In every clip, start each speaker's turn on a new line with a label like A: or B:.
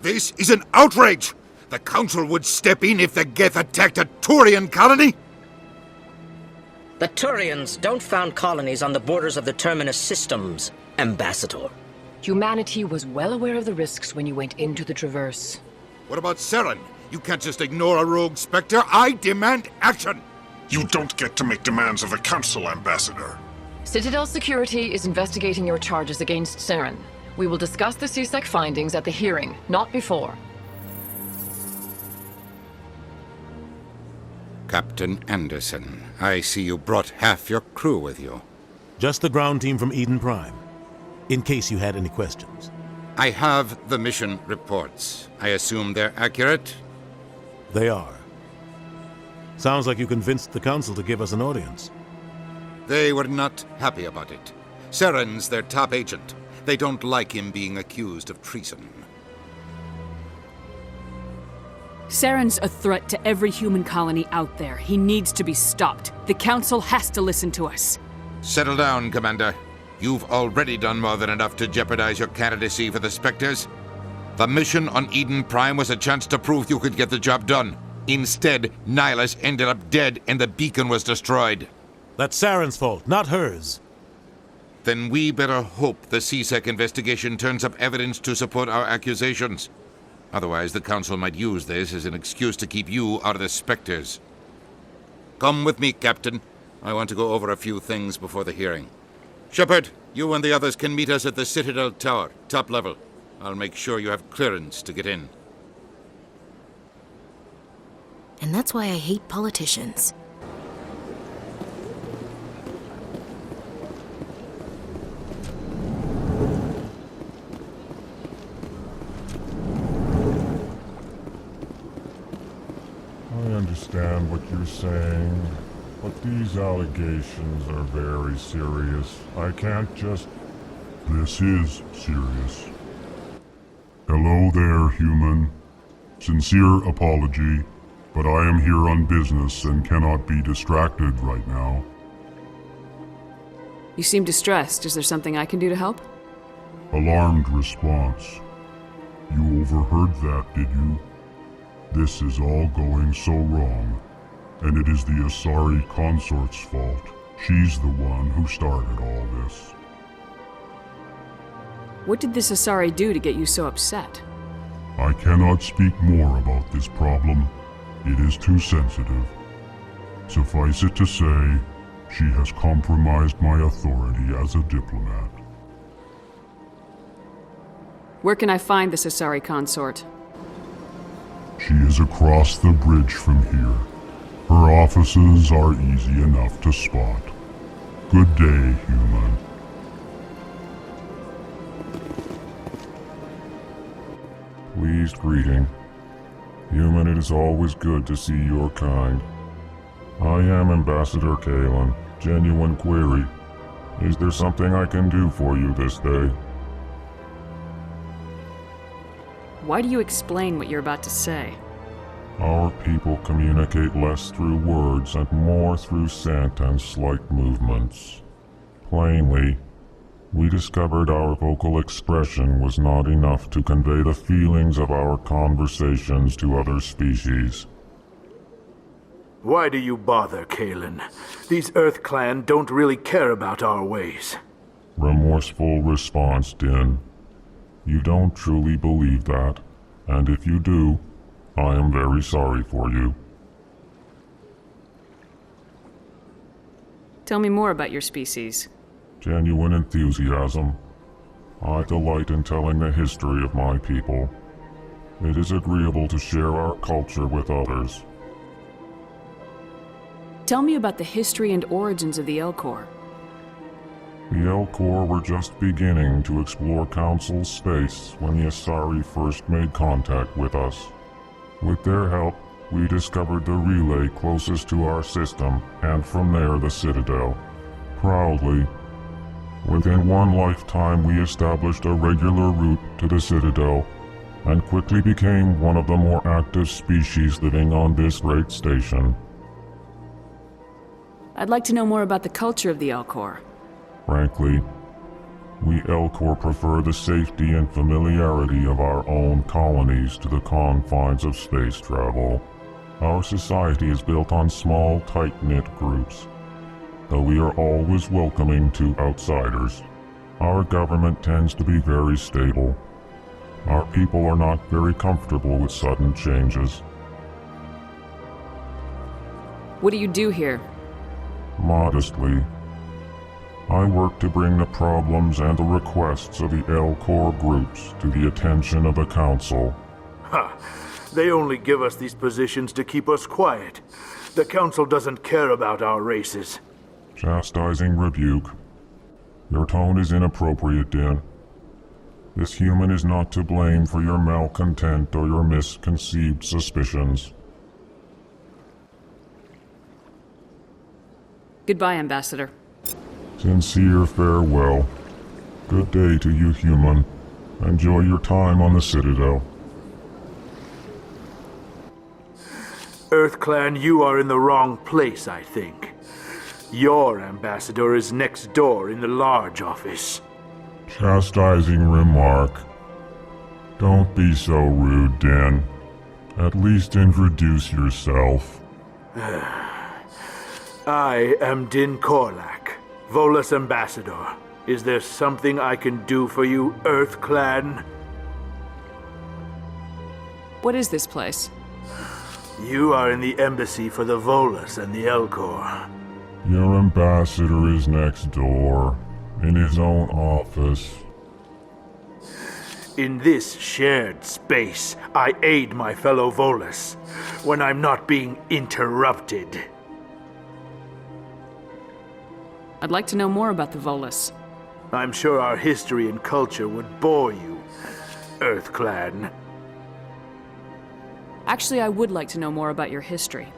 A: This is an outrage! The Council would step in if the Geth attacked a Turian colony!
B: The Turians don't found colonies on the borders of the Terminus systems, Ambassador.
C: Humanity was well aware of the risks when you went into the Traverse.
A: What about Saren? You can't just ignore a rogue Spectre. I demand action!
D: You don't get to make demands of the Council, Ambassador.
C: Citadel Security is investigating your charges against Saren. We will discuss the CSEC findings at the hearing, not before.
A: Captain Anderson, I see you brought half your crew with you.
E: Just the ground team from Eden Prime, in case you had any questions.
A: I have the mission reports. I assume they're accurate?
E: They are. Sounds like you convinced the Council to give us an audience.
A: They were not happy about it. Saren's their top agent. They don't like him being accused of treason.
F: Saren's a threat to every human colony out there. He needs to be stopped. The Council has to listen to us.
A: Settle down, Commander. You've already done more than enough to jeopardize your candidacy for the Spectres. The mission on Eden Prime was a chance to prove you could get the job done. Instead, Nihilus ended up dead and the beacon was destroyed.
E: That's Saren's fault, not hers.
A: Then we better hope the CSEC investigation turns up evidence to support our accusations. Otherwise, the Council might use this as an excuse to keep you out of the Spectres. Come with me, Captain. I want to go over a few things before the hearing. Shepard, you and the others can meet us at the Citadel Tower, top level. I'll make sure you have clearance to get in.
G: And that's why I hate politicians.
H: I understand what you're saying, but these allegations are very serious. I can't just... This is serious. Hello there, human. Sincere apology, but I am here on business and cannot be distracted right now.
F: You seem distressed. Is there something I can do to help?
H: Alarmed response. You overheard that, did you? This is all going so wrong, and it is the Asari consort's fault. She's the one who started all this.
F: What did this Asari do to get you so upset?
H: I cannot speak more about this problem. It is too sensitive. Suffice it to say, she has compromised my authority as a diplomat.
F: Where can I find this Asari consort?
H: She is across the bridge from here. Her offices are easy enough to spot. Good day, human. Pleased greeting. Human, it is always good to see your kind. I am Ambassador Kalen. Genuine query. Is there something I can do for you this day?
F: Why do you explain what you're about to say?
H: Our people communicate less through words and more through scent and slight movements. Plainly, we discovered our vocal expression was not enough to convey the feelings of our conversations to other species.
I: Why do you bother, Kalen? These Earth Clan don't really care about our ways.
H: Remorseful response, Din. You don't truly believe that, and if you do, I am very sorry for you.
F: Tell me more about your species.
H: Genuine enthusiasm. I delight in telling the history of my people. It is agreeable to share our culture with others.
F: Tell me about the history and origins of the Elcor.
H: The Elcor were just beginning to explore Council space when the Asari first made contact with us. With their help, we discovered the relay closest to our system, and from there the Citadel. Proudly, within one lifetime we established a regular route to the Citadel, and quickly became one of the more active species living on this great station.
F: I'd like to know more about the culture of the Elcor.
H: Frankly, We Elcor prefer the safety and familiarity of our own colonies to the confines of space travel. Our society is built on small, tight-knit groups, though we are always welcoming to outsiders. Our government tends to be very stable. Our people are not very comfortable with sudden changes.
F: What do you do here?
H: Modestly, I work to bring the problems and the requests of the Elcor groups to the attention of the Council.
I: Ha! They only give us these positions to keep us quiet. The Council doesn't care about our races.
H: Chastising rebuke. Your tone is inappropriate, Din. This human is not to blame for your malcontent or your misconceived suspicions.
F: Goodbye, Ambassador.
H: Sincere farewell. Good day to you, human. Enjoy your time on the Citadel.
I: EarthClan, you are in the wrong place, I think. Your ambassador is next door in the large office.
H: Chastising remark. Don't be so rude, Din. At least introduce yourself.
I: I am Din Korlak, Volus ambassador. Is there something I can do for you, EarthClan?
F: What is this place?
I: You are in the embassy for the Volus and the Elcor.
H: Your ambassador is next door, in his own office.
I: In this shared space, I aid my fellow Volus when I'm not being interrupted.
F: I'd like to know more about the Volus.
I: I'm sure our history and culture would bore you, EarthClan.
F: Actually, I would like to know more about your history.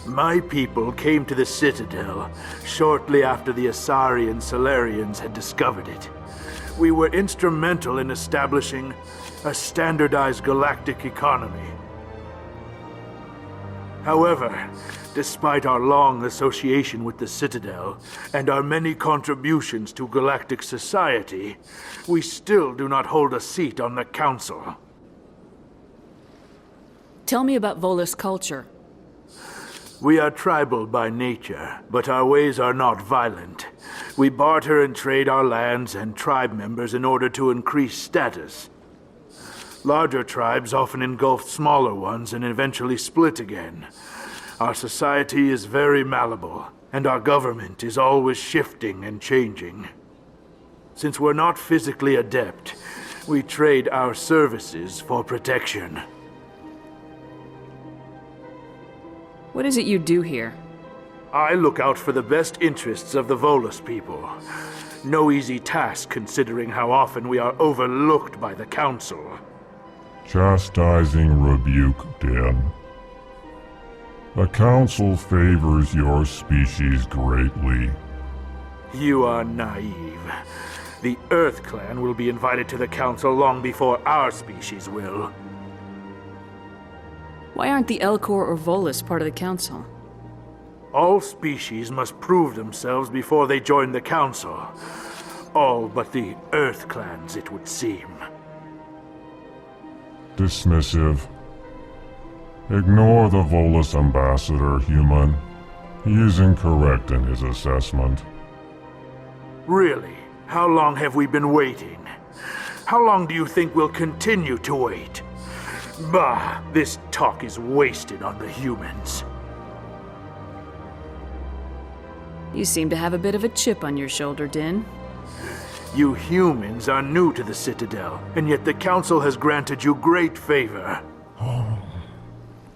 I: My people came to the Citadel shortly after the Asari and Salarians had discovered it. We were instrumental in establishing a standardized galactic economy. However, despite our long association with the Citadel and our many contributions to galactic society, we still do not hold a seat on the Council.
F: Tell me about Volus culture.
I: We are tribal by nature, but our ways are not violent. We barter and trade our lands and tribe members in order to increase status. Larger tribes often engulf smaller ones and eventually split again. Our society is very malleable, and our government is always shifting and changing. Since we're not physically adept, we trade our services for protection.
F: What is it you do here?
I: I look out for the best interests of the Volus people. No easy task considering how often we are overlooked by the Council.
H: Chastising rebuke, Din. The Council favors your species greatly.
I: You are naive. The EarthClan will be invited to the Council long before our species will.
F: Why aren't the Elcor or Volus part of the Council?
I: All species must prove themselves before they join the Council. All but the EarthClans, it would seem.
H: Dismissive. Ignore the Volus ambassador, human. He is incorrect in his assessment.
I: Really? How long have we been waiting? How long do you think we'll continue to wait? Bah, this talk is wasted on the humans.
F: You seem to have a bit of a chip on your shoulder, Din.
I: You humans are new to the Citadel, and yet the Council has granted you great favor.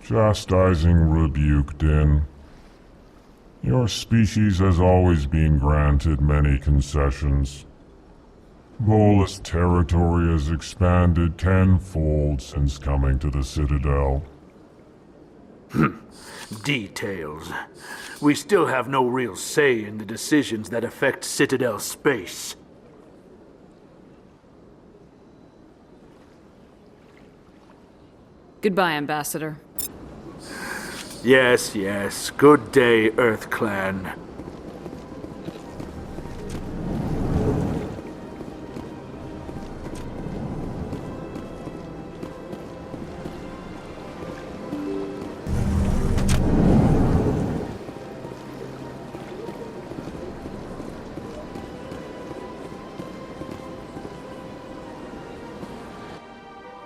H: Chastising rebuke, Din. Your species has always been granted many concessions. Volus territory has expanded tenfold since coming to the Citadel.
I: Details. We still have no real say in the decisions that affect Citadel space.
F: Goodbye, Ambassador.
I: Yes, yes. Good day, EarthClan.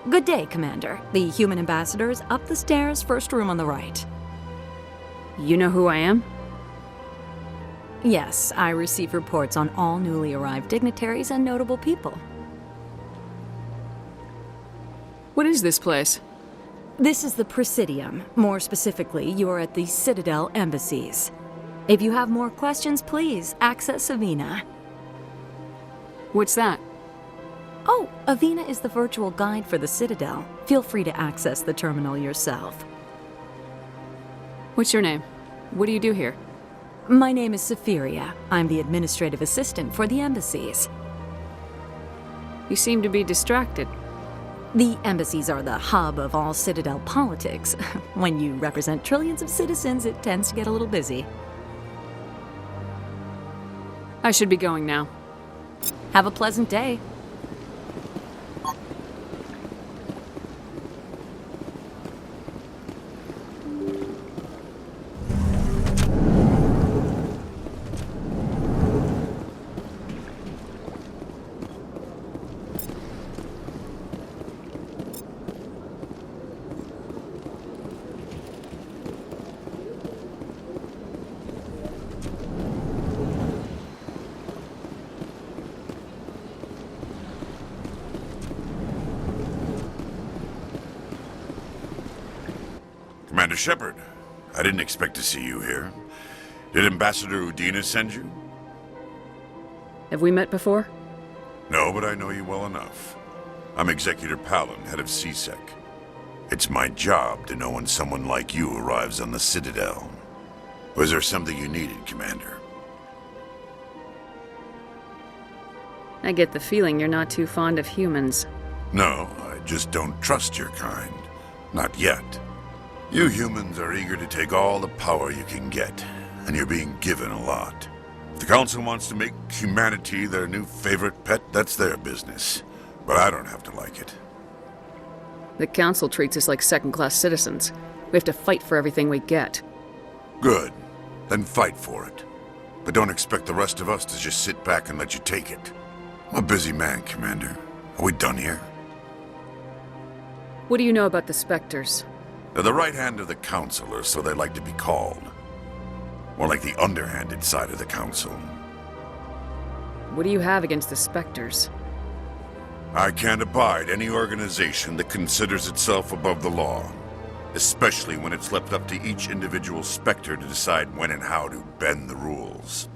J: Good day, Commander. The human ambassador is up the stairs, first room on the right.
F: You know who I am?
J: Yes, I receive reports on all newly arrived dignitaries and notable people.
F: What is this place?
J: This is the Presidium. More specifically, you are at the Citadel embassies. If you have more questions, please access Avina.
F: What's that?
J: Oh, Avina is the virtual guide for the Citadel. Feel free to access the terminal yourself.
F: What's your name? What do you do here?
J: My name is Safiria. I'm the administrative assistant for the embassies.
F: You seem to be distracted.
J: The embassies are the hub of all Citadel politics. When you represent trillions of citizens, it tends to get a little busy.
F: I should be going now.
J: Have a pleasant day.
K: Commander Shepard, I didn't expect to see you here. Did Ambassador Udina send you?
F: Have we met before?
K: No, but I know you well enough. I'm Executor Palin, head of CSEC. It's my job to know when someone like you arrives on the Citadel. Was there something you needed, Commander?
F: I get the feeling you're not too fond of humans.
K: No, I just don't trust your kind. Not yet. You humans are eager to take all the power you can get, and you're being given a lot. If the Council wants to make humanity their new favorite pet, that's their business. But I don't have to like it.
F: The Council treats us like second-class citizens. We have to fight for everything we get.
K: Good. Then fight for it. But don't expect the rest of us to just sit back and let you take it. I'm a busy man, Commander. Are we done here?
F: What do you know about the Spectres?
K: They're the right hand of the Council, or so they like to be called. More like the underhanded side of the Council.
F: What do you have against the Spectres?
K: I can't abide any organization that considers itself above the law. Especially when it's left up to each individual Spectre to decide when and how to bend the rules.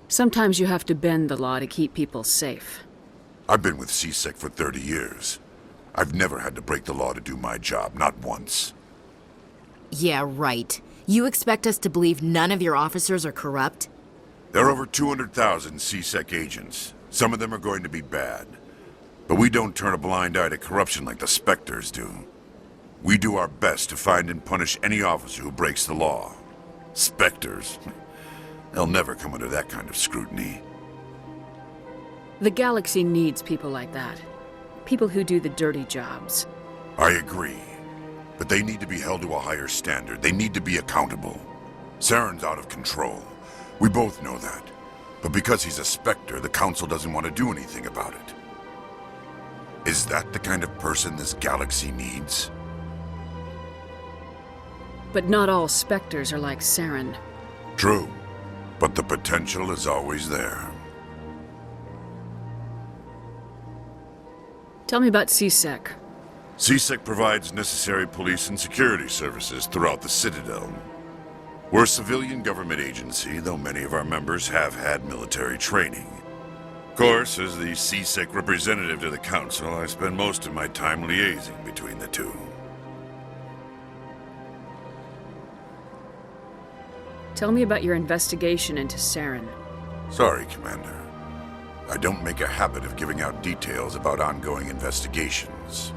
F: Sometimes you have to bend the law to keep people safe.
K: I've been with CSEC for 30 years. I've never had to break the law to do my job, not once.
G: Yeah, right. You expect us to believe none of your officers are corrupt?
K: There are over 200,000 CSEC agents. Some of them are going to be bad. But we don't turn a blind eye to corruption like the Spectres do. We do our best to find and punish any officer who breaks the law. Spectres? They'll never come under that kind of scrutiny.
F: The galaxy needs people like that. People who do the dirty jobs.
K: I agree. But they need to be held to a higher standard. They need to be accountable. Saren's out of control. We both know that. But because he's a Spectre, the Council doesn't want to do anything about it. Is that the kind of person this galaxy needs?
F: But not all Spectres are like Saren.
K: True. But the potential is always there.
F: Tell me about CSEC.
K: CSEC provides necessary police and security services throughout the Citadel. We're a civilian government agency, though many of our members have had military training. Of course, as the CSEC representative to the Council, I spend most of my time liaising between the two.
F: Tell me about your investigation into Saren.
K: Sorry, Commander. I don't make a habit of giving out details about ongoing investigations.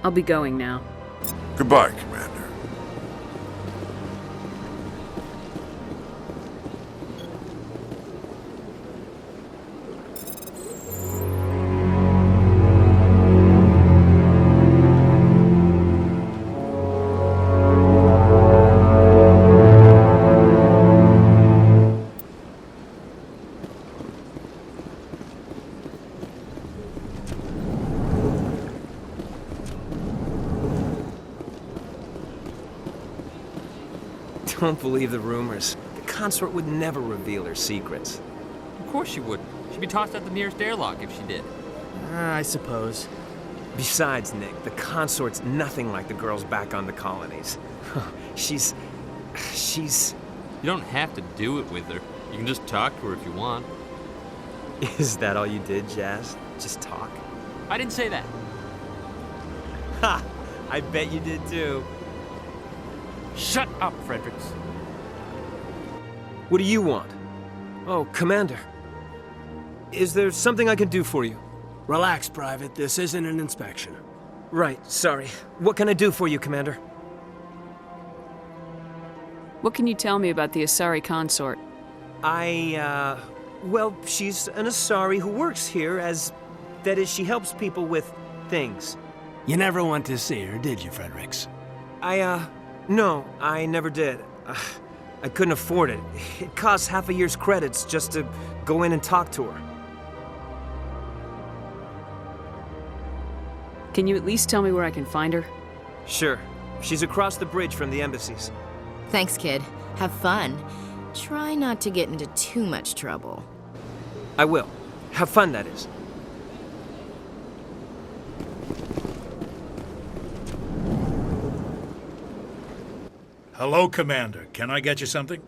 F: I'll be going now.
K: Goodbye, Commander.
L: Don't believe the rumors. The consort would never reveal her secrets.
M: Of course she wouldn't. She'd be tossed at the nearest airlock if she did.
L: I suppose. Besides, Nick, the consort's nothing like the girls back on the colonies. She's...
M: You don't have to do it with her. You can just talk to her if you want.
L: Is that all you did, Jazz? Just talk?
M: I didn't say that.
L: Ha! I bet you did too.
M: Shut up, Fredericks.
L: What do you want? Oh, Commander. Is there something I can do for you?
N: Relax, Private. This isn't an inspection.
L: Right, sorry. What can I do for you, Commander?
F: What can you tell me about the Asari consort?
L: Well, she's an Asari who works here as... That is, she helps people with things.
N: You never went to see her, did you, Fredericks?
L: No, I never did. I couldn't afford it. It costs half a year's credits just to go in and talk to her.
F: Can you at least tell me where I can find her?
L: Sure. She's across the bridge from the embassies.
G: Thanks, kid. Have fun. Try not to get into too much trouble.
L: I will. Have fun, that is.
O: Hello, Commander. Can I get you something?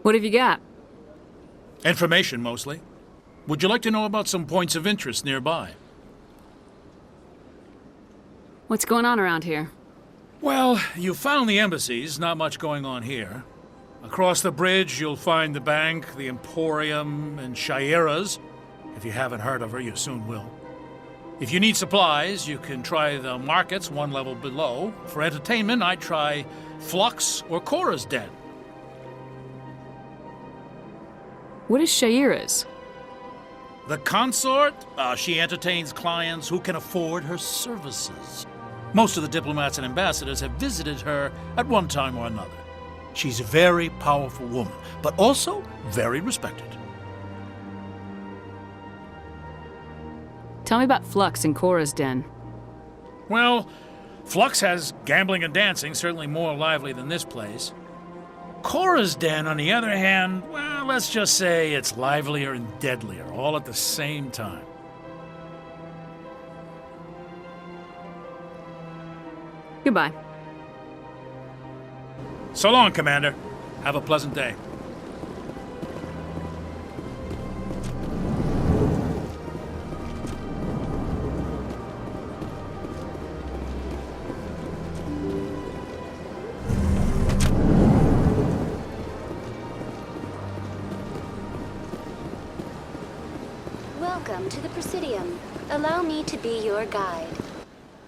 F: What have you got?
O: Information, mostly. Would you like to know about some points of interest nearby?
F: What's going on around here?
O: Well, you found the embassies. Not much going on here. Across the bridge, you'll find the bank, the Emporium, and Shaira's. If you haven't heard of her, you soon will. If you need supplies, you can try the markets one level below. For entertainment, I'd try Flux or Cora's Den.
F: What is Shaira's?
O: The consort? She entertains clients who can afford her services. Most of the diplomats and ambassadors have visited her at one time or another. She's a very powerful woman, but also very respected.
F: Tell me about Flux and Cora's Den.
O: Well, Flux has gambling and dancing, certainly more lively than this place. Cora's Den, on the other hand, well, let's just say it's livelier and deadlier, all at the same time.
F: Goodbye.
O: So long, Commander. Have a pleasant day.
P: Welcome to the Presidium. Allow me to be your guide.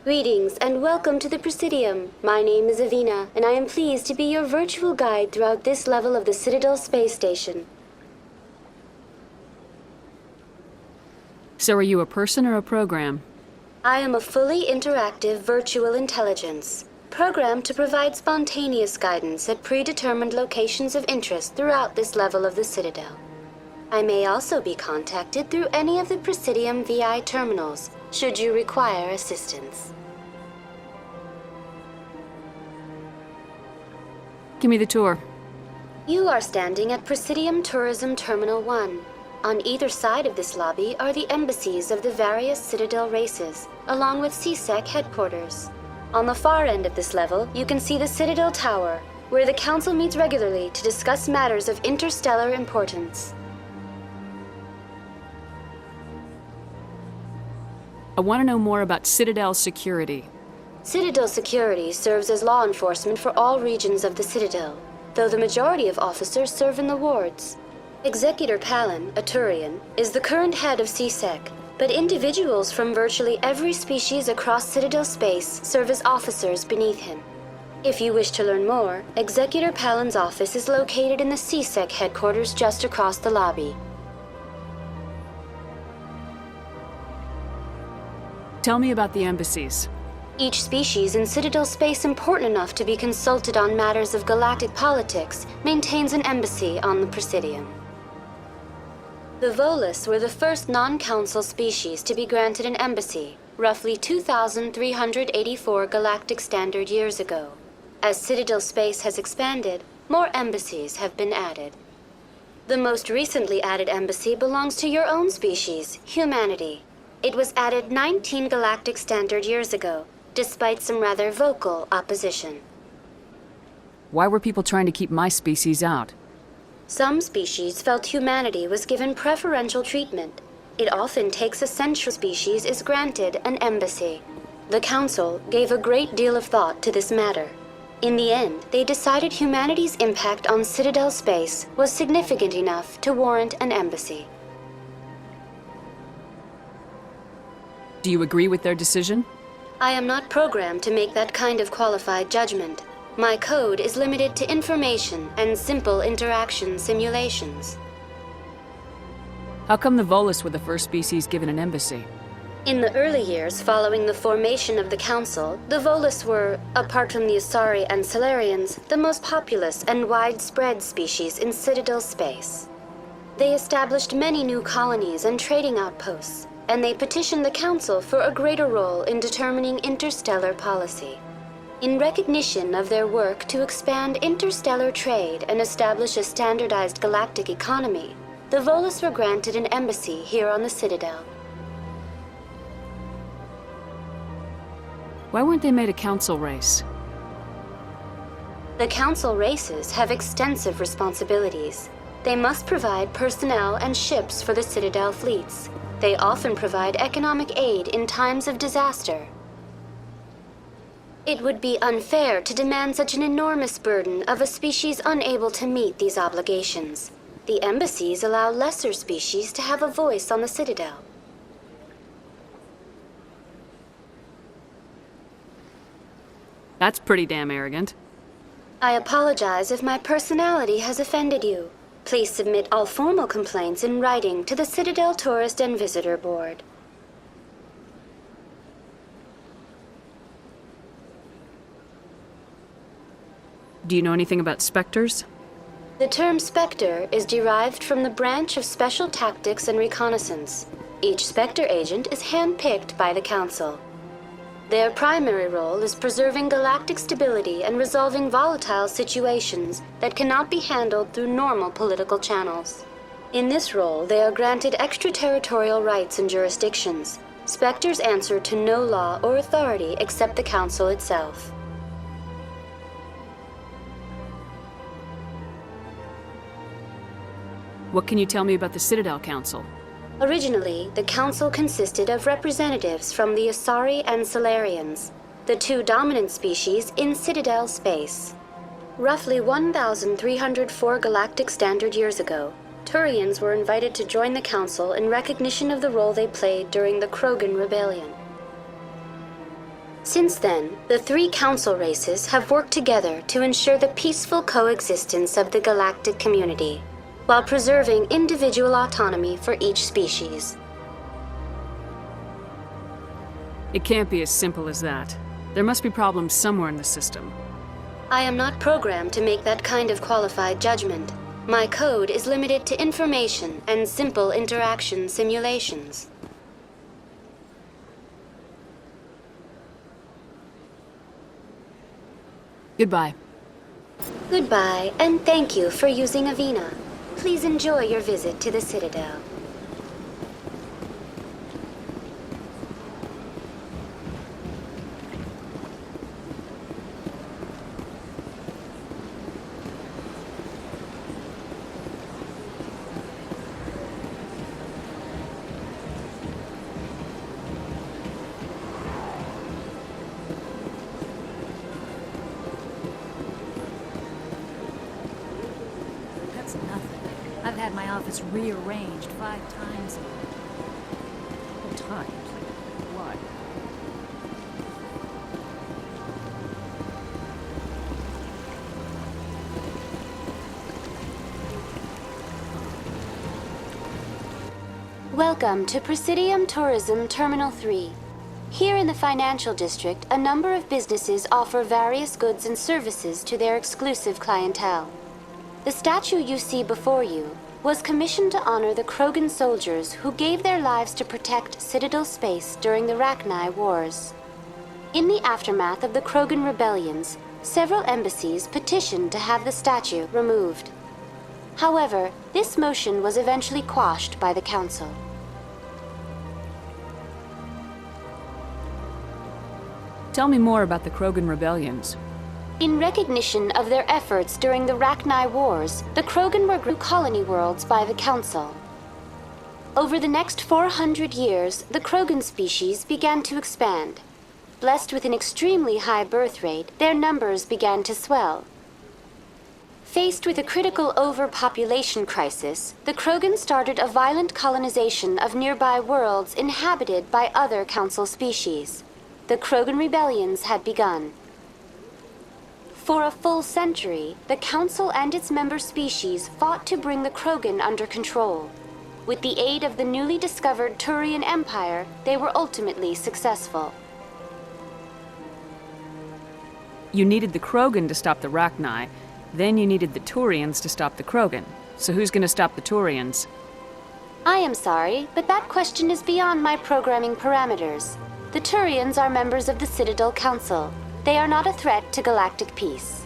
P: Greetings and welcome to the Presidium. My name is Avina, and I am pleased to be your virtual guide throughout this level of the Citadel Space Station.
F: So are you a person or a program?
P: I am a fully interactive virtual intelligence, programmed to provide spontaneous guidance at predetermined locations of interest throughout this level of the Citadel. I may also be contacted through any of the Presidium VI terminals, should you require assistance.
F: Give me the tour.
P: You are standing at Presidium Tourism Terminal 1. On either side of this lobby are the embassies of the various Citadel races, along with CSEC headquarters. On the far end of this level, you can see the Citadel Tower, where the Council meets regularly to discuss matters of interstellar importance.
F: I want to know more about Citadel security.
P: Citadel security serves as law enforcement for all regions of the Citadel, though the majority of officers serve in the wards. Executor Palin, a Turian, is the current head of CSEC, but individuals from virtually every species across Citadel space serve as officers beneath him. If you wish to learn more, Executor Palin's office is located in the CSEC headquarters just across the lobby.
F: Tell me about the embassies.
P: Each species in Citadel space important enough to be consulted on matters of galactic politics maintains an embassy on the Presidium. The Volus were the first non-council species to be granted an embassy, roughly 2,384 galactic standard years ago. As Citadel space has expanded, more embassies have been added. The most recently added embassy belongs to your own species, humanity. It was added 19 galactic standard years ago, despite some rather vocal opposition.
F: Why were people trying to keep my species out?
P: Some species felt humanity was given preferential treatment. It often takes a central species is granted an embassy. The Council gave a great deal of thought to this matter. In the end, they decided humanity's impact on Citadel space was significant enough to warrant an embassy.
F: Do you agree with their decision?
P: I am not programmed to make that kind of qualified judgment. My code is limited to information and simple interaction simulations.
F: How come the Volus were the first species given an embassy?
P: In the early years following the formation of the Council, the Volus were, apart from the Asari and Salarians, the most populous and widespread species in Citadel space. They established many new colonies and trading outposts, and they petitioned the Council for a greater role in determining interstellar policy. In recognition of their work to expand interstellar trade and establish a standardized galactic economy, the Volus were granted an embassy here on the Citadel.
F: Why weren't they made a council race?
P: The Council races have extensive responsibilities. They must provide personnel and ships for the Citadel fleets. They often provide economic aid in times of disaster. It would be unfair to demand such an enormous burden of a species unable to meet these obligations. The embassies allow lesser species to have a voice on the Citadel.
F: That's pretty damn arrogant.
P: I apologize if my personality has offended you. Please submit all formal complaints in writing to the Citadel Tourist and Visitor Board.
F: Do you know anything about specters?
P: The term Spectre is derived from the branch of Special Tactics and Reconnaissance. Each Spectre agent is handpicked by the Council. Their primary role is preserving galactic stability and resolving volatile situations that cannot be handled through normal political channels. In this role, they are granted extraterritorial rights and jurisdictions. Spectres answer to no law or authority except the Council itself.
F: What can you tell me about the Citadel Council?
P: Originally, the Council consisted of representatives from the Asari and Salarians, the two dominant species in Citadel space. Roughly 1,304 galactic standard years ago, Turians were invited to join the Council in recognition of the role they played during the Krogan Rebellion. Since then, the three Council races have worked together to ensure the peaceful coexistence of the galactic community, while preserving individual autonomy for each species.
F: It can't be as simple as that. There must be problems somewhere in the system.
P: I am not programmed to make that kind of qualified judgment. My code is limited to information and simple interaction simulations.
F: Goodbye.
P: Goodbye, and thank you for using Avina. Please enjoy your visit to the Citadel.
J: That's nothing. I've had my office rearranged 5 times. 5 times? Why?
P: Welcome to Presidium Tourism Terminal 3. Here in the financial district, a number of businesses offer various goods and services to their exclusive clientele. The statue you see before you was commissioned to honor the Krogan soldiers who gave their lives to protect Citadel space during the Rachni Wars. In the aftermath of the Krogan rebellions, several embassies petitioned to have the statue removed. However, this motion was eventually quashed by the Council.
F: Tell me more about the Krogan rebellions.
P: In recognition of their efforts during the Rachni Wars, the Krogan were grouped colony worlds by the Council. Over the next 400 years, the Krogan species began to expand. Blessed with an extremely high birth rate, their numbers began to swell. Faced with a critical overpopulation crisis, the Krogan started a violent colonization of nearby worlds inhabited by other Council species. The Krogan rebellions had begun. For a full century, the Council and its member species fought to bring the Krogan under control. With the aid of the newly discovered Turian Empire, they were ultimately successful.
F: You needed the Krogan to stop the Rachni, then you needed the Turians to stop the Krogan. So who's gonna stop the Turians?
P: I am sorry, but that question is beyond my programming parameters. The Turians are members of the Citadel Council. They are not a threat to galactic peace.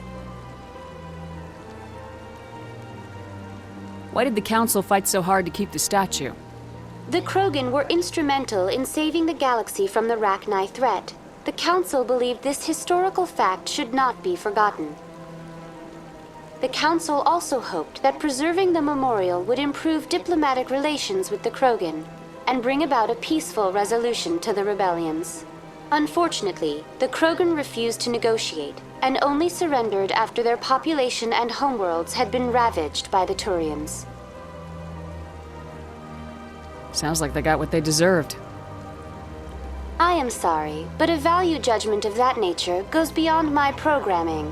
F: Why did the Council fight so hard to keep the statue?
P: The Krogan were instrumental in saving the galaxy from the Rachni threat. The Council believed this historical fact should not be forgotten. The Council also hoped that preserving the memorial would improve diplomatic relations with the Krogan and bring about a peaceful resolution to the rebellions. Unfortunately, the Krogan refused to negotiate and only surrendered after their population and homeworlds had been ravaged by the Turians.
F: Sounds like they got what they deserved.
P: I am sorry, but a value judgment of that nature goes beyond my programming.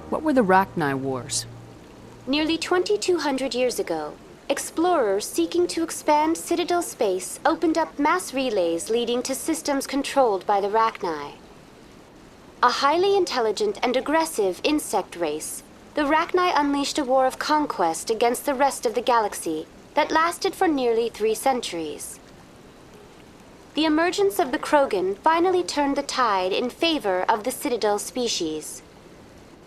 F: What were the Rachni Wars?
P: Nearly 2,200 years ago, explorers seeking to expand Citadel space opened up mass relays leading to systems controlled by the Rachni. A highly intelligent and aggressive insect race, the Rachni unleashed a war of conquest against the rest of the galaxy that lasted for nearly 3 centuries. The emergence of the Krogan finally turned the tide in favor of the Citadel species.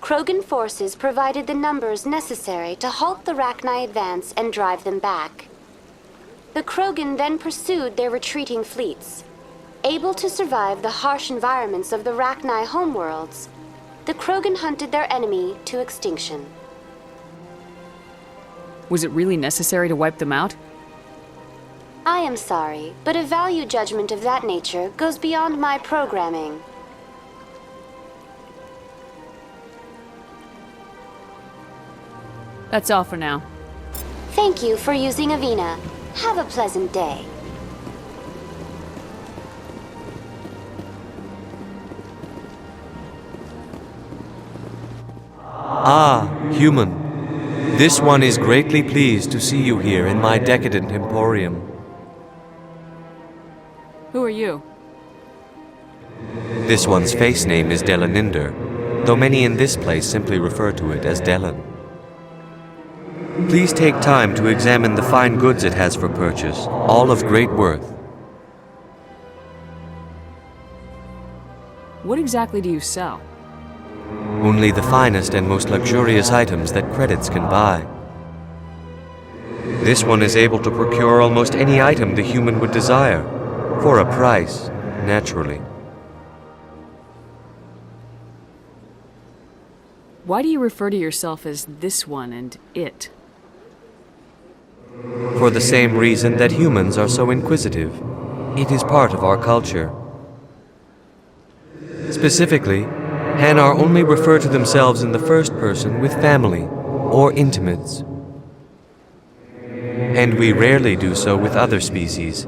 P: Krogan forces provided the numbers necessary to halt the Rachni advance and drive them back. The Krogan then pursued their retreating fleets. Able to survive the harsh environments of the Rachni homeworlds, the Krogan hunted their enemy to extinction.
F: Was it really necessary to wipe them out?
P: I am sorry, but a value judgment of that nature goes beyond my programming.
F: That's all for now.
P: Thank you for using Avina. Have a pleasant day.
Q: Ah, human. This one is greatly pleased to see you here in my decadent emporium.
F: Who are you?
Q: This one's face name is Delaninder, though many in this place simply refer to it as Delan. Please take time to examine the fine goods it has for purchase, all of great worth.
F: What exactly do you sell?
Q: Only the finest and most luxurious items that credits can buy. This one is able to procure almost any item the human would desire, for a price, naturally.
F: Why do you refer to yourself as this one and it?
Q: For the same reason that humans are so inquisitive. It is part of our culture. Specifically, Hanar only refer to themselves in the first person with family or intimates. And we rarely do so with other species.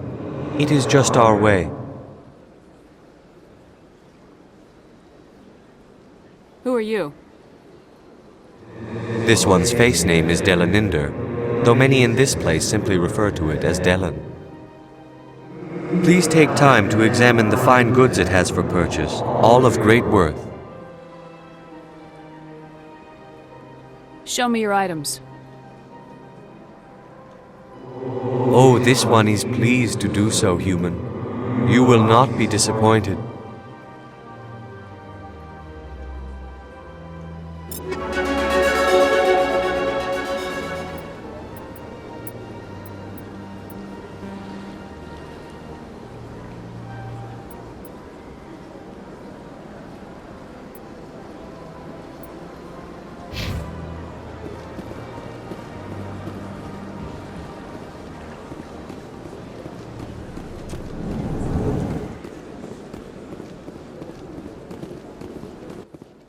Q: It is just our way.
F: Who are you?
Q: This one's face name is Delaninder, though many in this place simply refer to it as Delan. Please take time to examine the fine goods it has for purchase, all of great worth.
F: Show me your items.
Q: Oh, this one is pleased to do so, human. You will not be disappointed.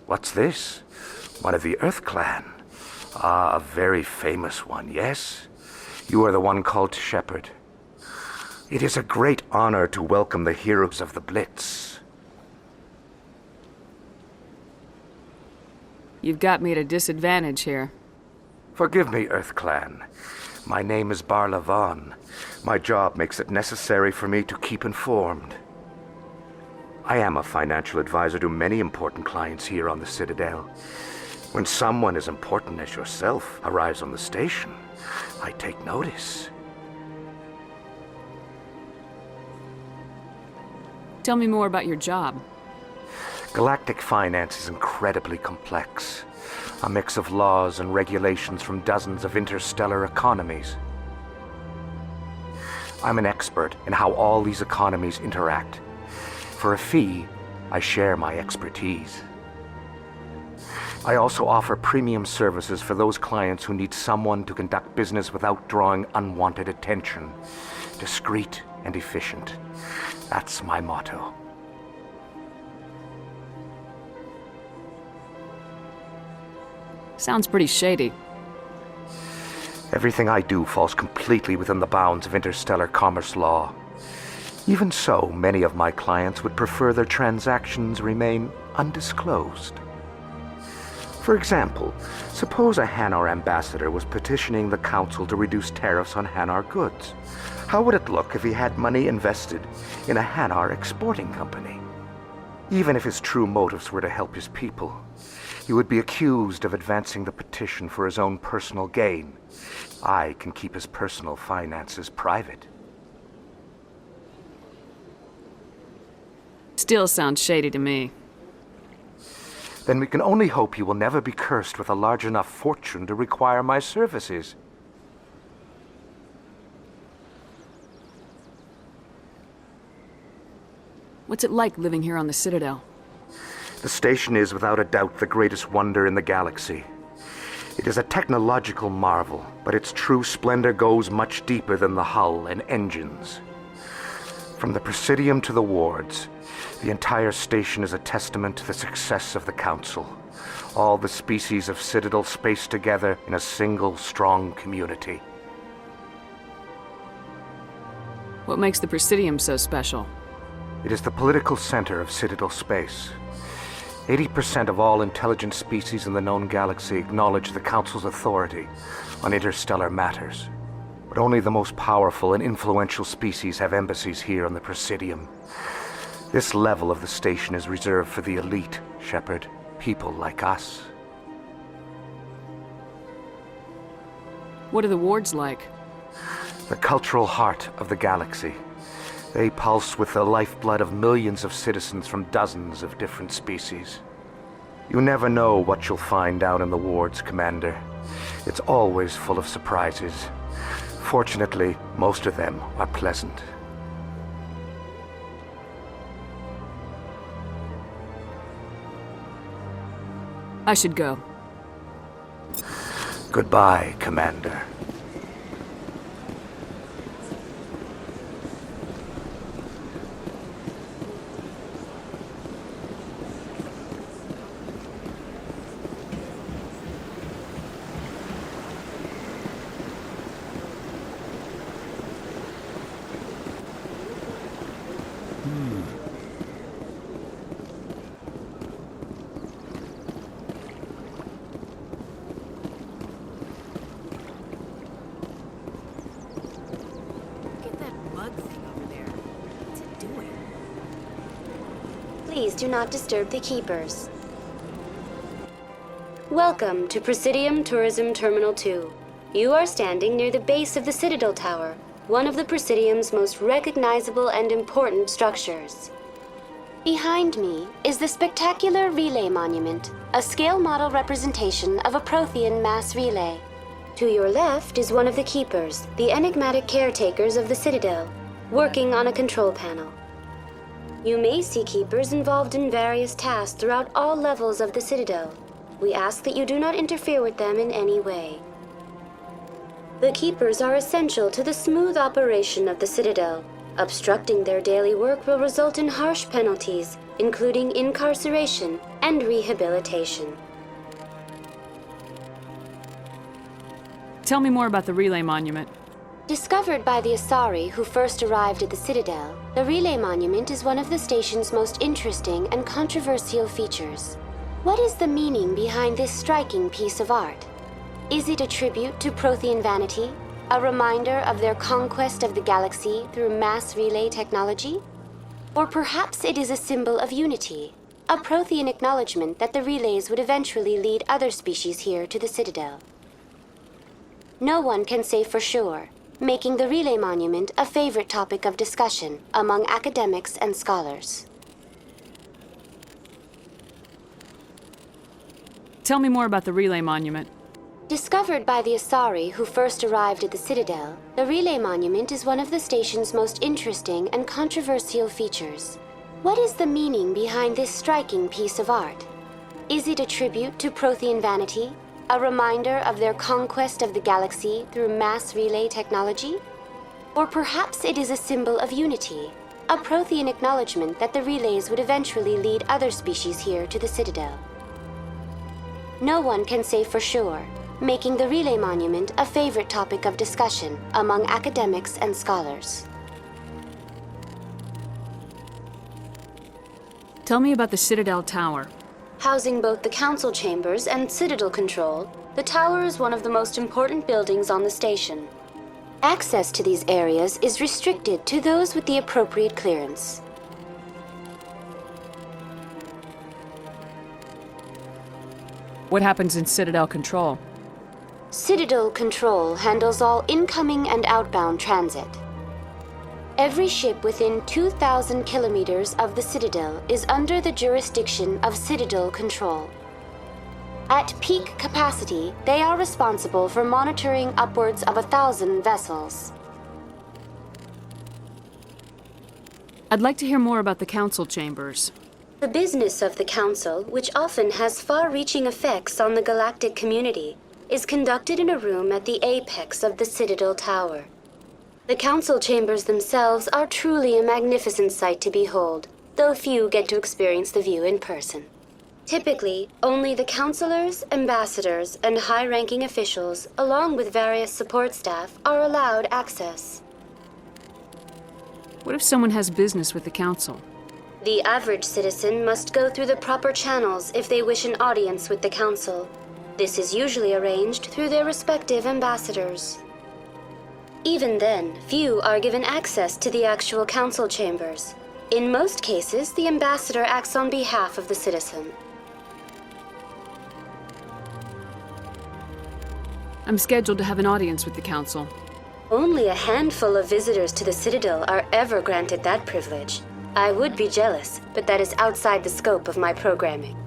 R: What's this? One of the Earth Clan. Ah, a very famous one, yes? You are the one called Shepherd. It is a great honor to welcome the heroes of the Blitz.
F: You've got me at a disadvantage here.
R: Forgive me, Earth Clan. My name is Barla Vaughn. My job makes it necessary for me to keep informed. I am a financial advisor to many important clients here on the Citadel. When someone as important as yourself arrives on the station, I take notice.
F: Tell me more about your job.
R: Galactic finance is incredibly complex. A mix of laws and regulations from dozens of interstellar economies. I'm an expert in how all these economies interact. For a fee, I share my expertise. I also offer premium services for those clients who need someone to conduct business without drawing unwanted attention. Discreet and efficient. That's my motto.
F: Sounds pretty shady.
R: Everything I do falls completely within the bounds of interstellar commerce law. Even so, many of my clients would prefer their transactions remain undisclosed. For example, suppose a Hanar ambassador was petitioning the Council to reduce tariffs on Hanar goods. How would it look if he had money invested in a Hanar exporting company? Even if his true motives were to help his people, he would be accused of advancing the petition for his own personal gain. I can keep his personal finances private.
F: Still sounds shady to me.
R: Then we can only hope you will never be cursed with a large enough fortune to require my services.
F: What's it like living here on the Citadel?
R: The station is without a doubt the greatest wonder in the galaxy. It is a technological marvel, but its true splendor goes much deeper than the hull and engines. From the Presidium to the wards, the entire station is a testament to the success of the Council. All the species of Citadel spaced together in a single strong community.
F: What makes the Presidium so special?
R: It is the political center of Citadel space. 80% of all intelligent species in the known galaxy acknowledge the Council's authority on interstellar matters. But only the most powerful and influential species have embassies here on the Presidium. This level of the station is reserved for the elite, Shepard. People like us.
F: What are the wards like?
R: The cultural heart of the galaxy. They pulse with the lifeblood of millions of citizens from dozens of different species. You never know what you'll find down in the wards, Commander. It's always full of surprises. Fortunately, most of them are pleasant.
F: I should go.
R: Goodbye, Commander.
P: Please do not disturb the keepers. Welcome to Presidium Tourism Terminal 2. You are standing near the base of the Citadel Tower. one of the Presidium's most recognizable and important structures. Behind me is the spectacular Relay Monument, a scale model representation of a Prothean mass relay. To your left is one of the Keepers, the enigmatic caretakers of the Citadel, working on a control panel. You may see Keepers involved in various tasks throughout all levels of the Citadel. We ask that you do not interfere with them in any way. The Keepers are essential to the smooth operation of the Citadel. Obstructing their daily work will result in harsh penalties, including incarceration and rehabilitation.
F: Tell me more about the Relay Monument.
P: Discovered by the Asari who first arrived at the Citadel, the Relay Monument is one of the station's most interesting and controversial features. What is the meaning behind this striking piece of art? Is it a tribute to Prothean vanity? A reminder of their conquest of the galaxy through mass relay technology? Or perhaps it is a symbol of unity, a Prothean acknowledgement that the relays would eventually lead other species here to the Citadel. No one can say for sure, making the Relay Monument a favorite topic of discussion among academics and scholars.
F: Tell me more about the Relay Monument.
P: Discovered by the Asari who first arrived at the Citadel, the Relay Monument is one of the station's most interesting and controversial features. What is the meaning behind this striking piece of art? Is it a tribute to Prothean vanity? A reminder of their conquest of the galaxy through mass relay technology? Or perhaps it is a symbol of unity, a Prothean acknowledgement that the relays would eventually lead other species here to the Citadel. No one can say for sure, making the Relay Monument a favorite topic of discussion among academics and scholars.
F: Tell me about the Citadel Tower.
P: Housing both the council chambers and Citadel control, the tower is one of the most important buildings on the station. Access to these areas is restricted to those with the appropriate clearance.
F: What happens in Citadel Control?
P: Citadel Control handles all incoming and outbound transit. Every ship within 2,000 kilometers of the Citadel is under the jurisdiction of Citadel Control. At peak capacity, they are responsible for monitoring upwards of 1,000 vessels.
F: I'd like to hear more about the council chambers.
P: The business of the Council, which often has far-reaching effects on the galactic community, is conducted in a room at the apex of the Citadel Tower. The council chambers themselves are truly a magnificent sight to behold, though few get to experience the view in person. Typically, only the councilors, ambassadors, and high-ranking officials, along with various support staff, are allowed access.
F: What if someone has business with the council?
P: The average citizen must go through the proper channels if they wish an audience with the council. This is usually arranged through their respective ambassadors. Even then, few are given access to the actual council chambers. In most cases, the ambassador acts on behalf of the citizen.
F: I'm scheduled to have an audience with the council.
P: Only a handful of visitors to the Citadel are ever granted that privilege. I would be jealous, but that is outside the scope of my programming.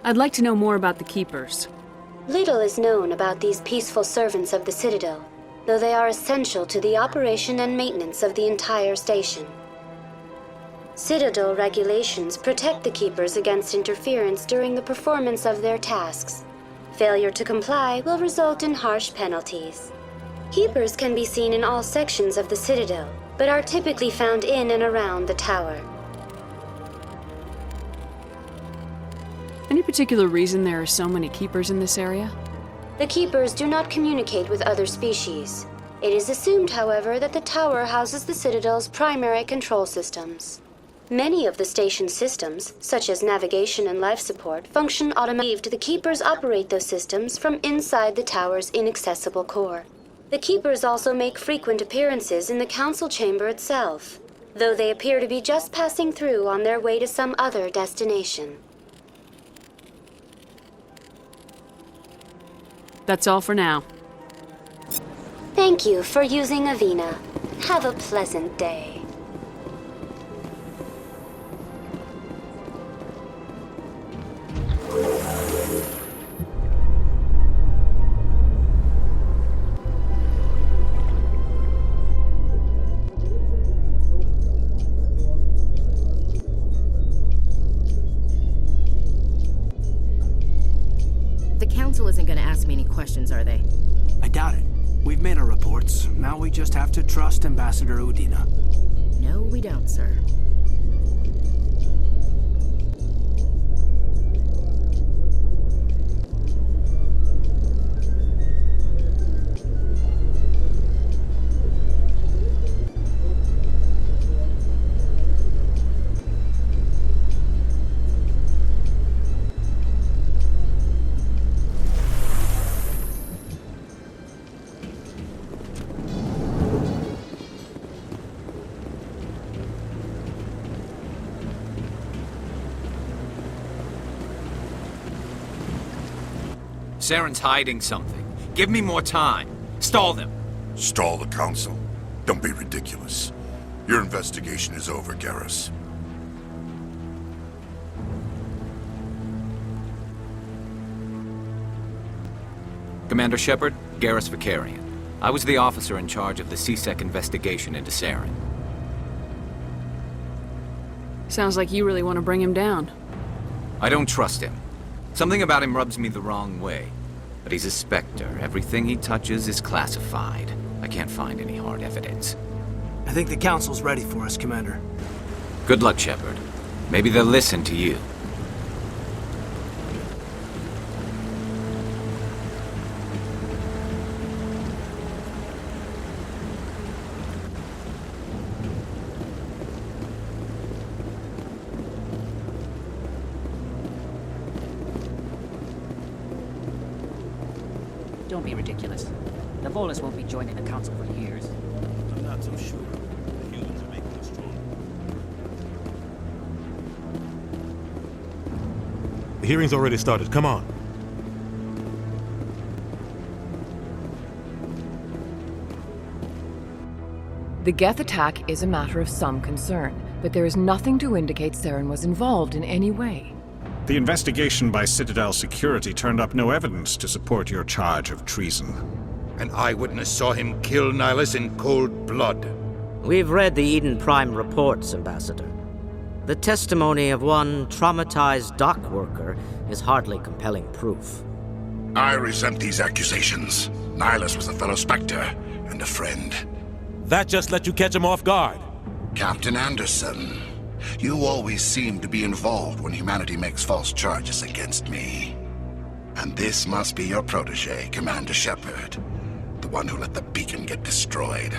F: I'd like to know more about the Keepers.
P: Little is known about these peaceful servants of the Citadel, though they are essential to the operation and maintenance of the entire station. Citadel regulations protect the Keepers against interference during the performance of their tasks. Failure to comply will result in harsh penalties. Keepers can be seen in all sections of the Citadel, but are typically found in and around the tower.
F: Any particular reason there are so many Keepers in this area?
P: The Keepers do not communicate with other species. It is assumed, however, that the tower houses the Citadel's primary control systems. Many of the station's systems, such as navigation and life support, function automatically. The Keepers operate those systems from inside the tower's inaccessible core. The Keepers also make frequent appearances in the council chamber itself, though they appear to be just passing through on their way to some other destination.
F: That's all for now.
P: Thank you for using Avina. Have a pleasant day.
G: The council isn't going to ask me any questions, are they?
N: I doubt it. We've made our reports. Now we just have to trust Ambassador Udina.
G: No, we don't, sir.
S: Saren's hiding something. Give me more time. Stall them.
K: Stall the council? Don't be ridiculous. Your investigation is over, Garrus.
S: Commander Shepard, Garrus Vicarian. I was the officer in charge of the CSEC investigation into Saren.
F: Sounds like you really want to bring him down.
S: I don't trust him. Something about him rubs me the wrong way. But he's a Spectre. Everything he touches is classified. I can't find any hard evidence.
N: I think the council's ready for us, Commander.
S: Good luck, Shepard. Maybe they'll listen to you.
T: Don't be ridiculous. The Volus won't be joining the council for years.
E: I'm not so sure. The humans are making us strong. The hearing's already started. Come on.
C: The Geth attack is a matter of some concern, but there is nothing to indicate Saren was involved in any way.
D: The investigation by Citadel Security turned up no evidence to support your charge of treason.
A: An eyewitness saw him kill Nihilus in cold blood.
B: We've read the Eden Prime reports, Ambassador. The testimony of one traumatized dock worker is hardly compelling proof.
K: I resent these accusations. Nihilus was a fellow Spectre and a friend.
E: That just let you catch him off guard.
K: Captain Anderson, you always seem to be involved when humanity makes false charges against me. And this must be your protege, Commander Shepard. The one who let the beacon get destroyed.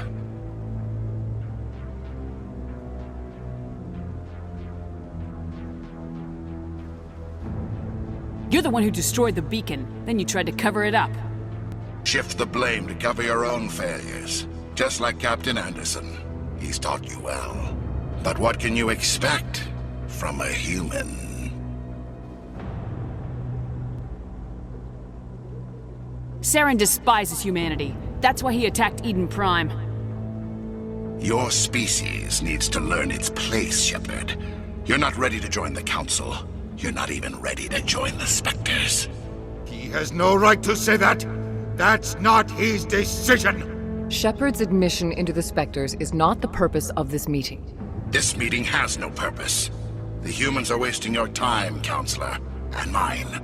F: You're the one who destroyed the beacon. Then you tried to cover it up.
K: Shift the blame to cover your own failures. Just like Captain Anderson. He's taught you well. But what can you expect from a human?
F: Saren despises humanity. That's why he attacked Eden Prime.
K: Your species needs to learn its place, Shepard. You're not ready to join the Council. You're not even ready to join the Spectres.
A: He has no right to say that. That's not his decision.
C: Shepard's admission into the Spectres is not the purpose of this meeting.
K: This meeting has no purpose. The humans are wasting your time, Counselor, and mine.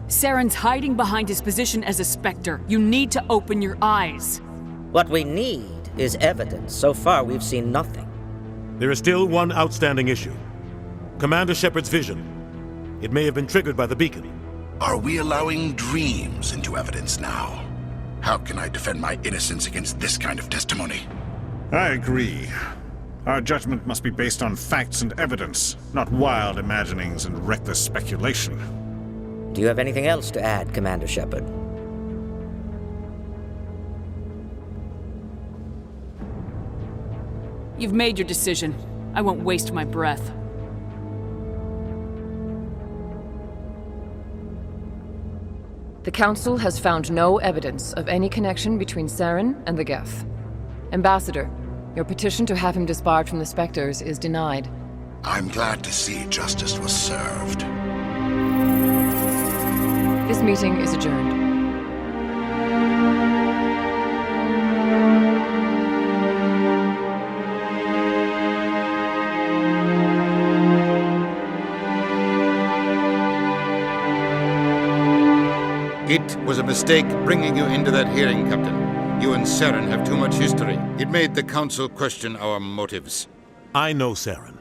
F: Saren's hiding behind his position as a Spectre. You need to open your eyes.
B: What we need is evidence. So far, we've seen nothing.
E: There is still one outstanding issue. Commander Shepard's vision. It may have been triggered by the beacon.
K: Are we allowing dreams into evidence now? How can I defend my innocence against this kind of testimony?
D: I agree. Our judgment must be based on facts and evidence, not wild imaginings and reckless speculation.
B: Do you have anything else to add, Commander Shepard?
F: You've made your decision. I won't waste my breath.
C: The Council has found no evidence of any connection between Saren and the Geth. Ambassador, your petition to have him disbarred from the Spectres is denied.
U: I'm glad to see justice was served.
C: This meeting is adjourned.
A: It was a mistake bringing you into that hearing, Captain. You and Saren have too much history. It made the Council question our motives.
E: I know Saren.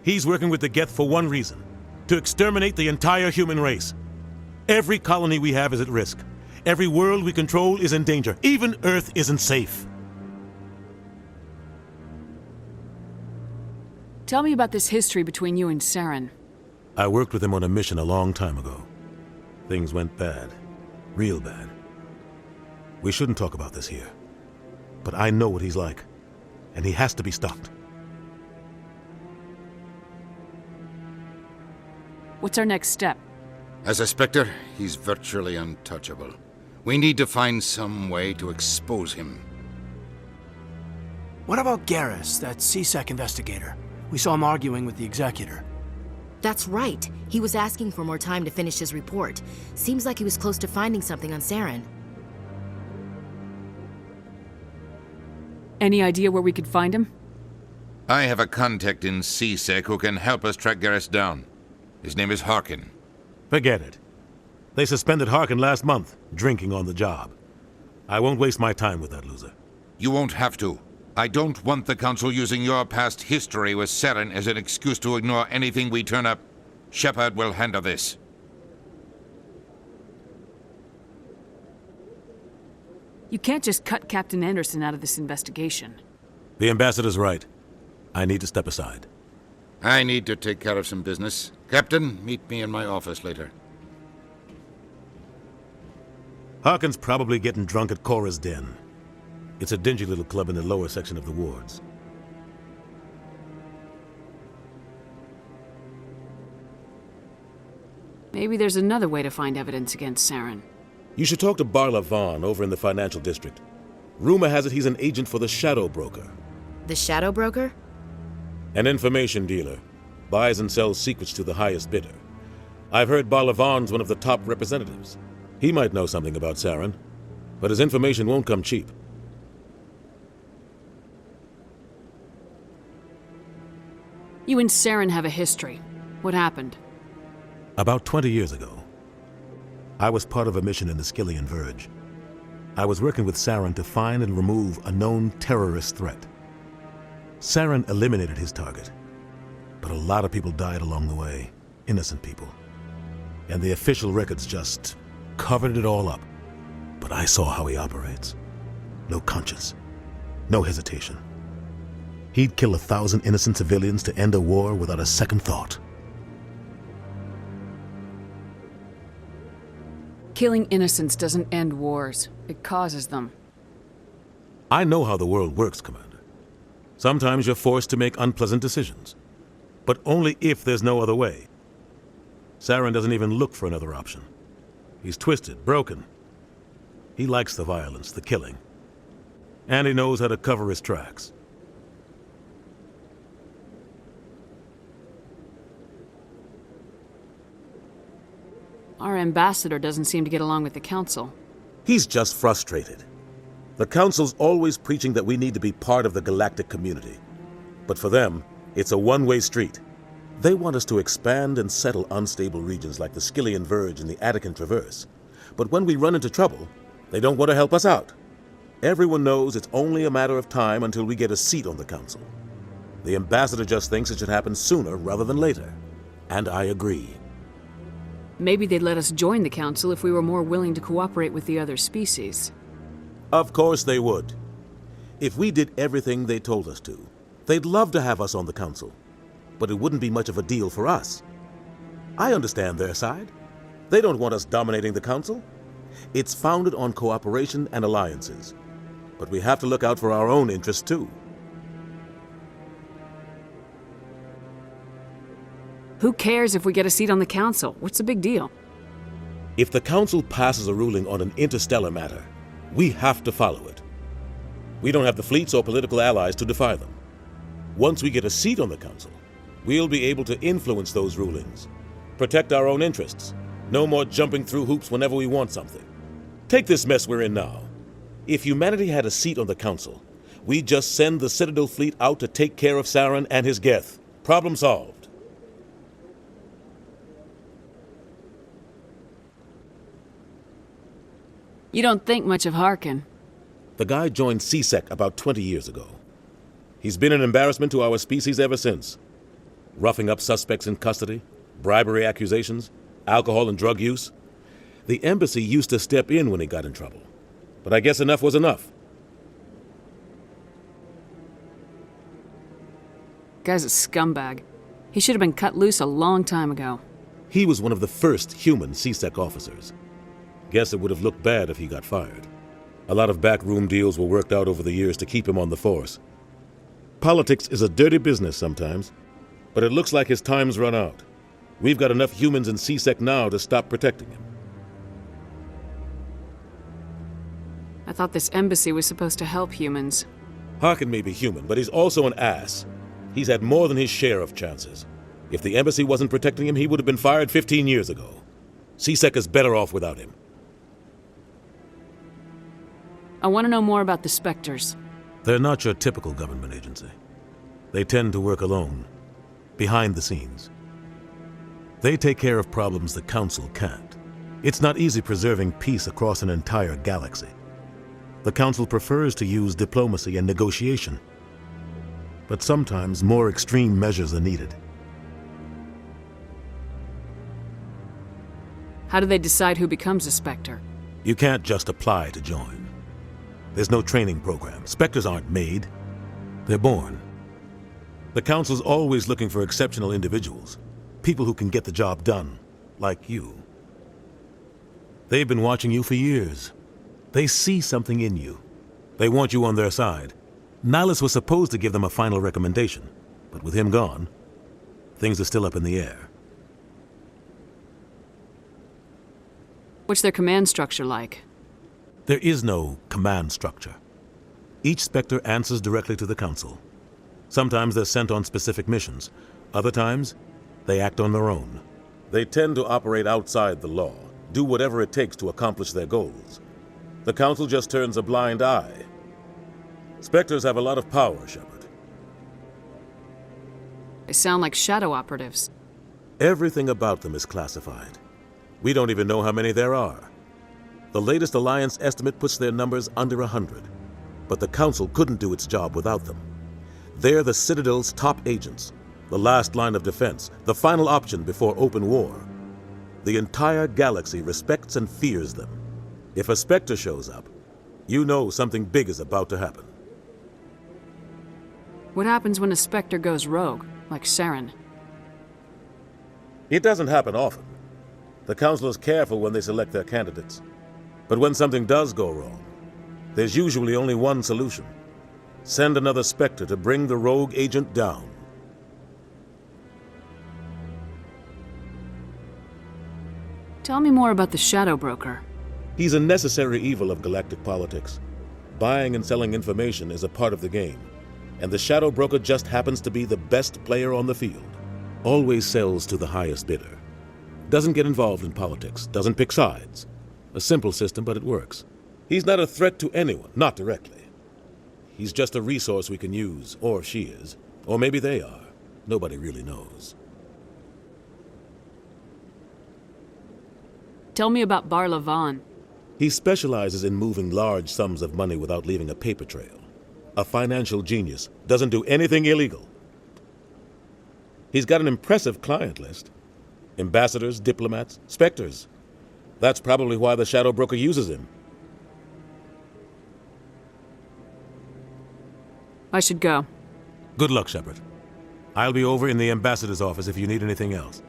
E: He's working with the Geth for one reason: to exterminate the entire human race. Every colony we have is at risk. Every world we control is in danger. Even Earth isn't safe.
F: Tell me about this history between you and Saren.
E: I worked with him on a mission a long time ago. Things went bad. Real bad. We shouldn't talk about this here. But I know what he's like, and he has to be stopped.
F: What's our next step?
A: As a Spectre, he's virtually untouchable. We need to find some way to expose him.
N: What about Garrus, that CSEC investigator? We saw him arguing with the Executor.
G: That's right. He was asking for more time to finish his report. Seems like he was close to finding something on Saren.
F: Any idea where we could find him?
A: I have a contact in CSEC who can help us track Garrus down. His name is Harkin.
E: Forget it. They suspended Harkin last month, drinking on the job. I won't waste my time with that loser.
A: You won't have to. I don't want the Council using your past history with Saren as an excuse to ignore anything we turn up. Shepard will handle this.
F: You can't just cut Captain Anderson out of this investigation.
E: The Ambassador's right. I need to step aside.
A: I need to take care of some business. Captain, meet me in my office later.
E: Harkin's probably getting drunk at Cora's Den. It's a dingy little club in the lower section of the wards.
F: Maybe there's another way to find evidence against Saren.
E: You should talk to Barla Vaughn over in the financial district. Rumor has it he's an agent for the Shadow Broker.
G: The Shadow Broker?
E: An information dealer. Buys and sells secrets to the highest bidder. I've heard Barla Vaughn's one of the top representatives. He might know something about Saren, but his information won't come cheap.
F: You and Saren have a history. What happened?
E: About 20 years ago, I was part of a mission in the Skillian Verge. I was working with Saren to find and remove a known terrorist threat. Saren eliminated his target, but a lot of people died along the way, innocent people. And the official records just covered it all up. But I saw how he operates. No conscience, no hesitation. He'd kill 1,000 innocent civilians to end a war without a second thought.
F: Killing innocents doesn't end wars. It causes them.
E: I know how the world works, Commander. Sometimes you're forced to make unpleasant decisions, but only if there's no other way. Saren doesn't even look for another option. He's twisted, broken. He likes the violence, the killing. And he knows how to cover his tracks.
F: Our ambassador doesn't seem to get along with the Council.
E: He's just frustrated. The Council's always preaching that we need to be part of the galactic community. But for them, it's a one-way street. They want us to expand and settle unstable regions like the Skillian Verge and the Attican Traverse. But when we run into trouble, they don't want to help us out. Everyone knows it's only a matter of time until we get a seat on the Council. The ambassador just thinks it should happen sooner rather than later. And I agree.
F: Maybe they'd let us join the Council if we were more willing to cooperate with the other species.
E: Of course they would. If we did everything they told us to, they'd love to have us on the Council. But it wouldn't be much of a deal for us. I understand their side. They don't want us dominating the Council. It's founded on cooperation and alliances. But we have to look out for our own interests too.
F: Who cares if we get a seat on the council? What's the big deal?
E: If the council passes a ruling on an interstellar matter, we have to follow it. We don't have the fleets or political allies to defy them. Once we get a seat on the council, we'll be able to influence those rulings, protect our own interests. No more jumping through hoops whenever we want something. Take this mess we're in now. If humanity had a seat on the council, we'd just send the Citadel fleet out to take care of Saren and his Geth. Problem solved.
F: You don't think much of Harkin.
E: The guy joined CSEC about 20 years ago. He's been an embarrassment to our species ever since. Roughing up suspects in custody, bribery accusations, alcohol and drug use. The embassy used to step in when he got in trouble. But I guess enough was enough.
F: Guy's a scumbag. He should have been cut loose a long time ago.
E: He was one of the first human CSEC officers. Guess it would have looked bad if he got fired. A lot of backroom deals were worked out over the years to keep him on the force. Politics is a dirty business sometimes, but it looks like his time's run out. We've got enough humans in CSEC now to stop protecting him.
F: I thought this embassy was supposed to help humans.
E: Harkin may be human, but he's also an ass. He's had more than his share of chances. If the embassy wasn't protecting him, he would have been fired 15 years ago. CSEC is better off without him.
F: I want to know more about the Spectres.
E: They're not your typical government agency. They tend to work alone, behind the scenes. They take care of problems the Council can't. It's not easy preserving peace across an entire galaxy. The Council prefers to use diplomacy and negotiation. But sometimes more extreme measures are needed.
F: How do they decide who becomes a Spectre?
E: You can't just apply to join. There's no training program. Spectres aren't made. They're born. The Council's always looking for exceptional individuals. People who can get the job done, like you. They've been watching you for years. They see something in you. They want you on their side. Nihilus was supposed to give them a final recommendation, but with him gone, things are still up in the air.
F: What's their command structure like?
E: There is no command structure. Each Spectre answers directly to the Council. Sometimes they're sent on specific missions. Other times, they act on their own. They tend to operate outside the law, do whatever it takes to accomplish their goals. The Council just turns a blind eye. Spectres have a lot of power, Shepard.
F: They sound like shadow operatives.
E: Everything about them is classified. We don't even know how many there are. The latest Alliance estimate puts their numbers under 100. But the Council couldn't do its job without them. They're the Citadel's top agents, the last line of defense, the final option before open war. The entire galaxy respects and fears them. If a Spectre shows up, you know something big is about to happen.
F: What happens when a Spectre goes rogue, like Saren?
E: It doesn't happen often. The Council is careful when they select their candidates. But when something does go wrong, there's usually only one solution. Send another Spectre to bring the rogue agent down.
F: Tell me more about the Shadow Broker.
E: He's a necessary evil of galactic politics. Buying and selling information is a part of the game, and the Shadow Broker just happens to be the best player on the field. Always sells to the highest bidder. Doesn't get involved in politics, doesn't pick sides. A simple system, but it works. He's not a threat to anyone, not directly. He's just a resource we can use, or she is. Or maybe they are. Nobody really knows.
F: Tell me about Barla Vaughn.
E: He specializes in moving large sums of money without leaving a paper trail. A financial genius. Doesn't do anything illegal. He's got an impressive client list. Ambassadors, diplomats, Spectres. That's probably why the Shadow Broker uses him.
F: I should go.
E: Good luck, Shepard. I'll be over in the ambassador's office if you need anything else.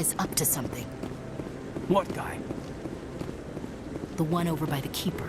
G: guy's up to something.
N: What guy?
G: The one over by the Keeper.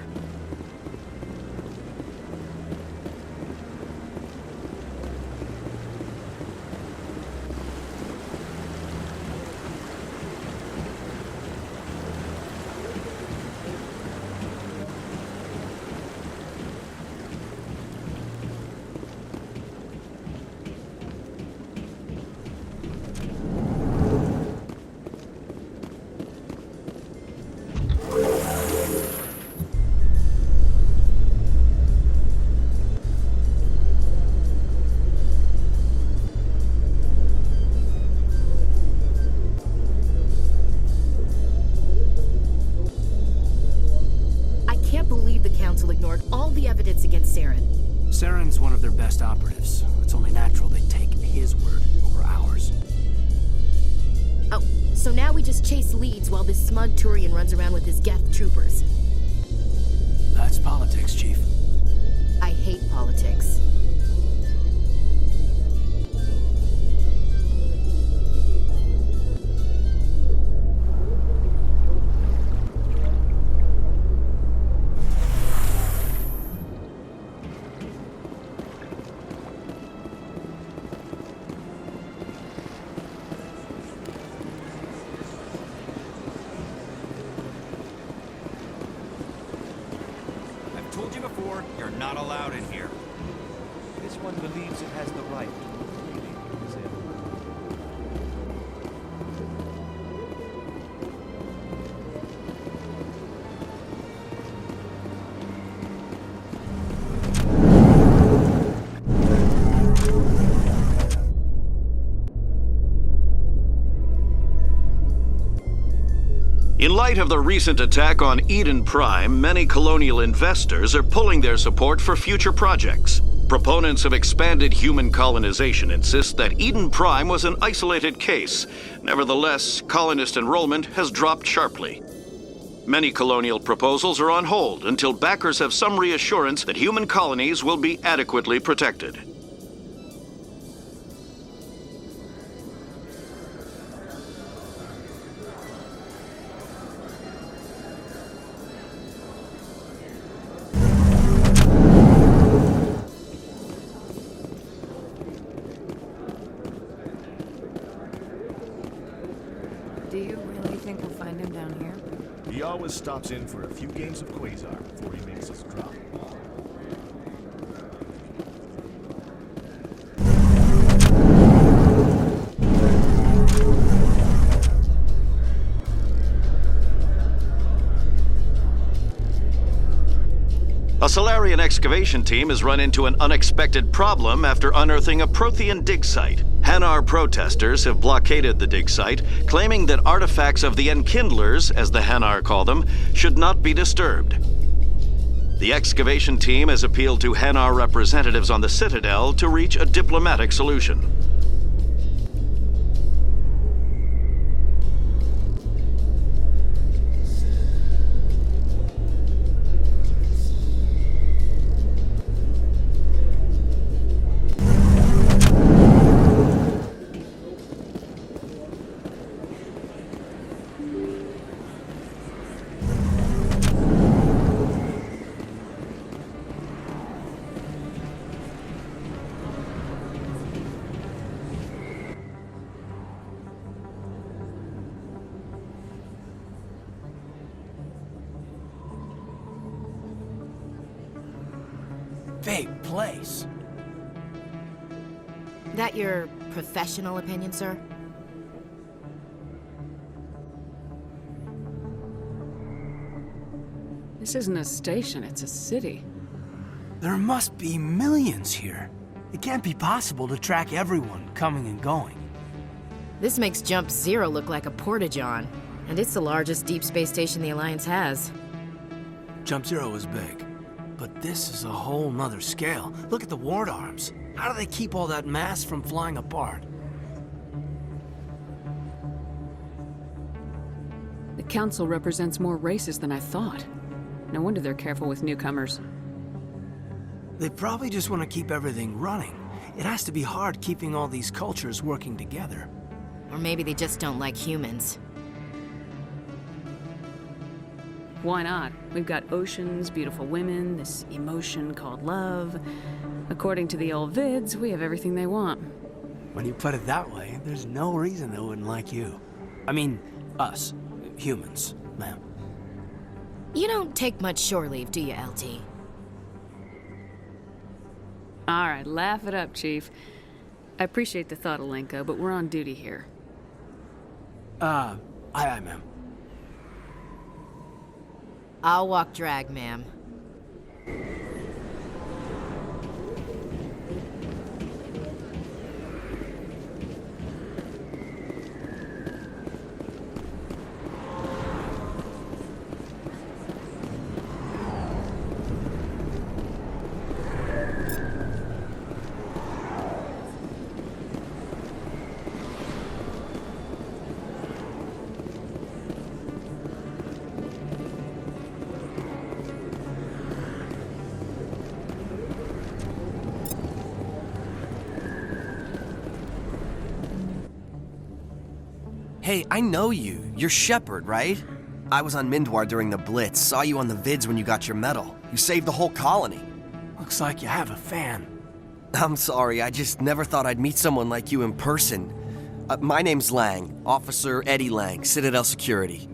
G: Ignored all the evidence against Saren.
N: Saren's one of their best operatives. It's only natural they take his word over ours.
G: Oh, so now we just chase leads while this smug Turian runs around with his Geth troopers.
N: That's politics, Chief.
G: I hate politics.
H: Told you before, you're not allowed in here.
V: This one believes it has the right. Really, is it?
W: In light of the recent attack on Eden Prime, many colonial investors are pulling their support for future projects. Proponents of expanded human colonization insist that Eden Prime was an isolated case. Nevertheless, colonist enrollment has dropped sharply. Many colonial proposals are on hold until backers have some reassurance that human colonies will be adequately protected.
C: Do you really think we'll find him down here?
V: He always stops in for a few games of Quasar before he makes his drop.
W: A Salarian excavation team has run into an unexpected problem after unearthing a Prothean dig site. Hanar protesters have blockaded the dig site, claiming that artifacts of the Enkindlers, as the Hanar call them, should not be disturbed. The excavation team has appealed to Hanar representatives on the Citadel to reach a diplomatic solution.
N: Big place.
G: That your professional opinion, sir?
F: This isn't a station, it's a city.
N: There must be millions here. It can't be possible to track everyone coming and going.
G: This makes Jump Zero look like a porta-john, and it's the largest deep space station the Alliance has.
N: Jump Zero is big, but this is a whole nother scale. Look at the ward arms. How do they keep all that mass from flying apart?
F: The Council represents more races than I thought. No wonder they're careful with newcomers.
N: They probably just want to keep everything running. It has to be hard keeping all these cultures working together.
G: Or maybe they just don't like humans.
F: Why not? We've got oceans, beautiful women, this emotion called love. According to the old vids, we have everything they want.
N: When you put it that way, there's no reason they wouldn't like you. I mean, us. Humans, ma'am.
G: You don't take much shore leave, do you, LT?
F: Alright, laugh it up, Chief. I appreciate the thought, Alenka, but we're on duty here.
N: Aye, ma'am.
G: I'll walk drag, ma'am.
I: Hey, I know you. You're Shepard, right? I was on Mindwar during the Blitz, saw you on the vids when you got your medal. You saved the whole colony.
N: Looks like you have a fan.
I: I'm sorry, I just never thought I'd meet someone like you in person. My name's Lang, Officer Eddie Lang, Citadel Security.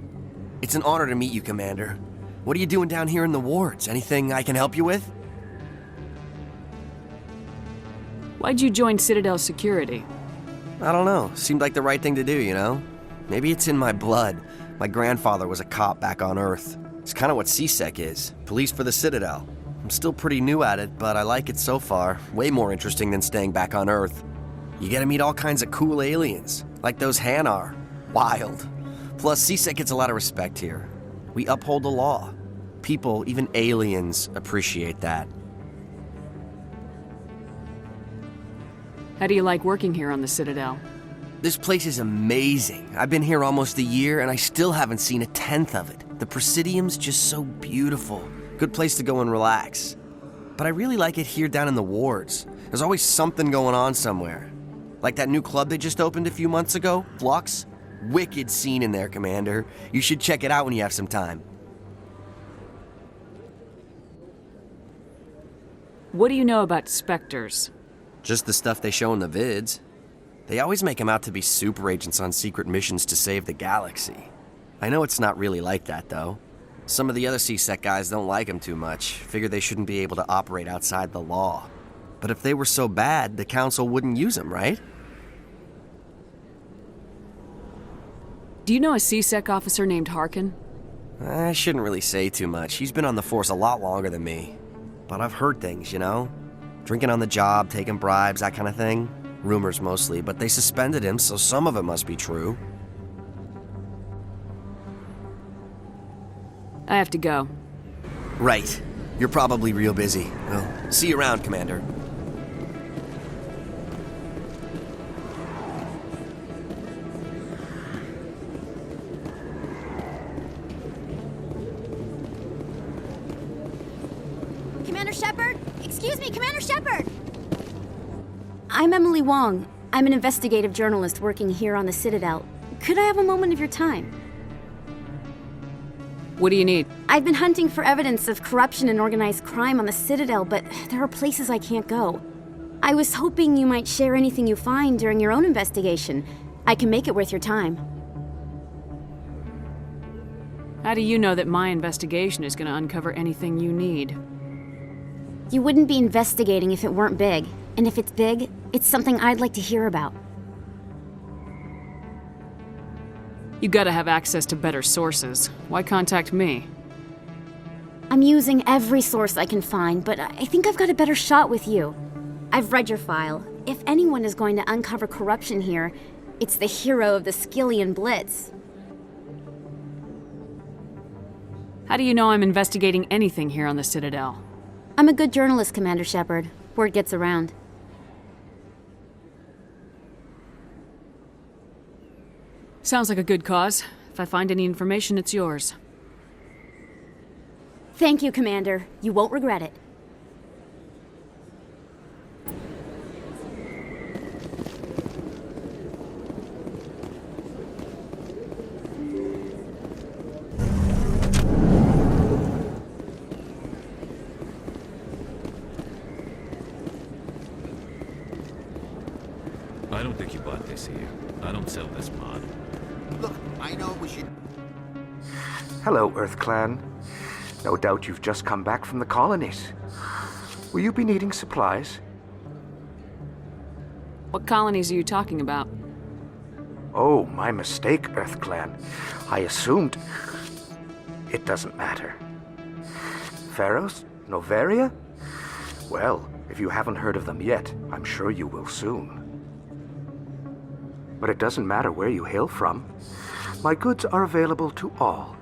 I: It's an honor to meet you, Commander. What are you doing down here in the wards? Anything I can help you with?
F: Why'd you join Citadel Security?
I: I don't know. Seemed like the right thing to do, you know? Maybe it's in my blood. My grandfather was a cop back on Earth. It's kind of what CSEC is. Police for the Citadel. I'm still pretty new at it, but I like it so far. Way more interesting than staying back on Earth. You get to meet all kinds of cool aliens, like those Hanar. Wild. Plus, CSEC gets a lot of respect here. We uphold the law. People, even aliens, appreciate that.
F: How do you like working here on the Citadel?
I: This place is amazing. I've been here almost a year, and I still haven't seen a tenth of it. The Presidium's just so beautiful. Good place to go and relax. But I really like it here down in the wards. There's always something going on somewhere. Like that new club they just opened a few months ago, Flux. Wicked scene in there, Commander. You should check it out when you have some time.
F: What do you know about Spectres?
I: Just the stuff they show in the vids. They always make them out to be super agents on secret missions to save the galaxy. I know it's not really like that, though. Some of the other CSEC guys don't like them too much, figure they shouldn't be able to operate outside the law. But if they were so bad, the Council wouldn't use them, right?
F: Do you know a CSEC officer named Harkin?
I: I shouldn't really say too much. He's been on the force a lot longer than me. But I've heard things, you know? Drinking on the job, taking bribes, that kind of thing. Rumors mostly, but they suspended him, so some of it must be true.
F: I have to go.
I: Right. You're probably real busy. Well, see you around, Commander.
L: Commander Shepard? Excuse me, Commander Shepard! I'm Emily Wong. I'm an investigative journalist working here on the Citadel. Could I have a moment of your time?
F: What do you need?
L: I've been hunting for evidence of corruption and organized crime on the Citadel, but there are places I can't go. I was hoping you might share anything you find during your own investigation. I can make it worth your time.
F: How do you know that my investigation is going to uncover anything you need?
L: You wouldn't be investigating if it weren't big. And if it's big, it's something I'd like to hear about.
F: You gotta have access to better sources. Why contact me?
L: I'm using every source I can find, but I think I've got a better shot with you. I've read your file. If anyone is going to uncover corruption here, it's the hero of the Skillian Blitz.
F: How do you know I'm investigating anything here on the Citadel?
L: I'm a good journalist, Commander Shepard. Word gets around.
F: Sounds like a good cause. If I find any information, it's yours.
L: Thank you, Commander. You won't regret it.
J: trick you bought this here. I don't sell this mod.
U: Look, I know we should...
R: Hello, Earth Clan. No doubt you've just come back from the colonies. Will you be needing supplies?
F: What colonies are you talking about?
R: Oh, my mistake, Earth Clan. I assumed... It doesn't matter. Pharos? Noveria? Well, if you haven't heard of them yet, I'm sure you will soon. But it doesn't matter where you hail from. My goods are available to all.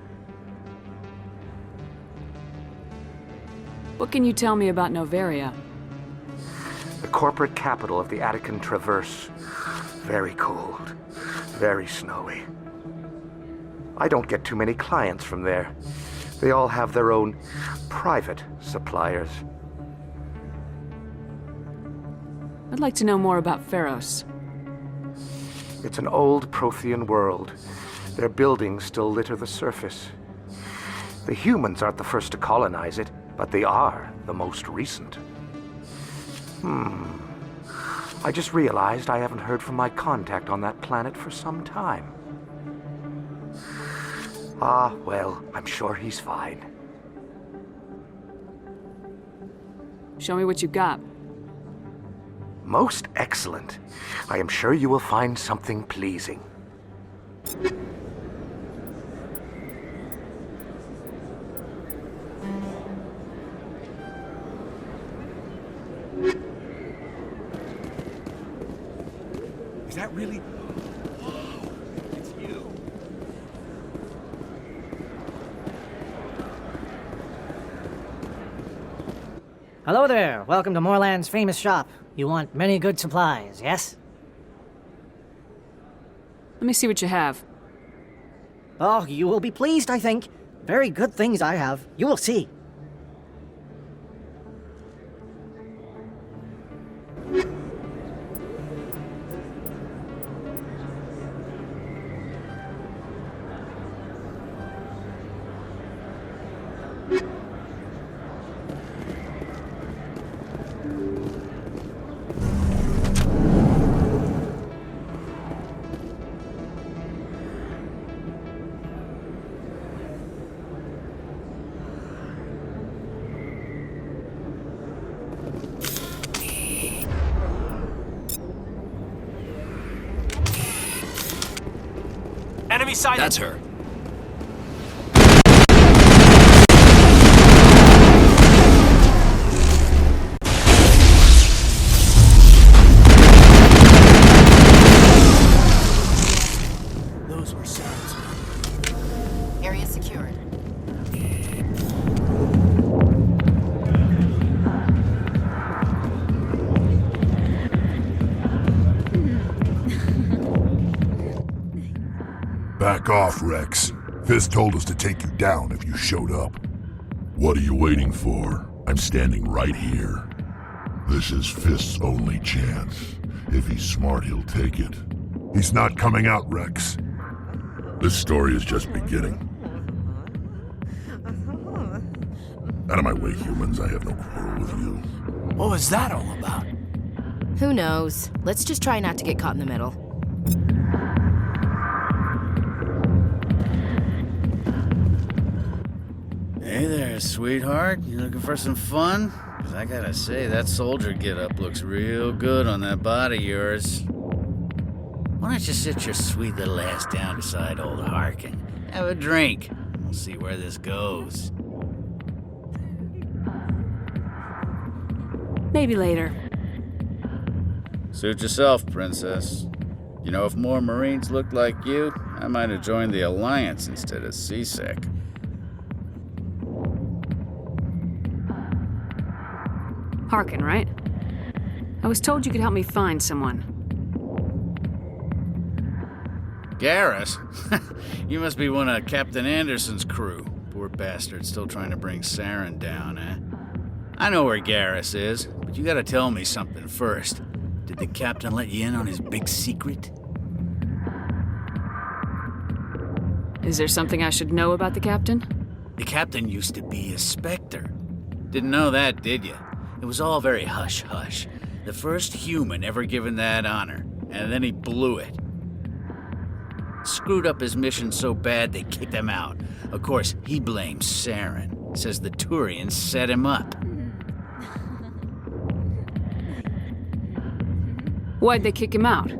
F: What can you tell me about Noveria?
R: The corporate capital of the Attican Traverse. Very cold. Very snowy. I don't get too many clients from there. They all have their own private suppliers.
F: I'd like to know more about Pharos.
R: It's an old Prothean world. Their buildings still litter the surface. The humans aren't the first to colonize it, but they are the most recent. I just realized I haven't heard from my contact on that planet for some time. Ah, well, I'm sure he's fine.
F: Show me what you got.
R: Most excellent. I am sure you will find something pleasing.
J: Is that really... Whoa, it's you.
T: Hello there. Welcome to Moorland's famous shop. You want many good supplies, yes?
F: Let me see what you have.
T: Oh, you will be pleased, I think. Very good things I have. You will see.
N: Enemy sighted!
S: That's her.
N: Those were Saren's.
G: Area secured.
K: Back off, Rex. Fist told us to take you down if you showed up. What are you waiting for? I'm standing right here. This is Fist's only chance. If he's smart, he'll take it. He's not coming out, Rex. This story is just beginning. Out of my way, humans. I have no quarrel with you.
N: What was that all about?
G: Who knows? Let's just try not to get caught in the middle.
M: Hey there, sweetheart. You looking for some fun? 'Cause I gotta say, that soldier getup looks real good on that body of yours. Why don't you sit your sweet little ass down beside old Harkin? Have a drink. We'll see where this goes.
F: Maybe later.
M: Suit yourself, princess. You know, if more Marines looked like you, I might have joined the Alliance instead of CSEC.
F: Harkin, right? I was told you could help me find someone.
M: Garrus? You must be one of Captain Anderson's crew. Poor bastard still trying to bring Saren down, eh? I know where Garrus is, but you gotta tell me something first. Did the captain let you in on his big secret?
F: Is there something I should know about the captain?
M: The captain used to be a Spectre. Didn't know that, did you? It was all very hush-hush. The first human ever given that honor. and then he blew it. Screwed up his mission so bad they kicked him out. Of course, he blames Saren. Says the Turians set him up.
F: Why'd they kick him out?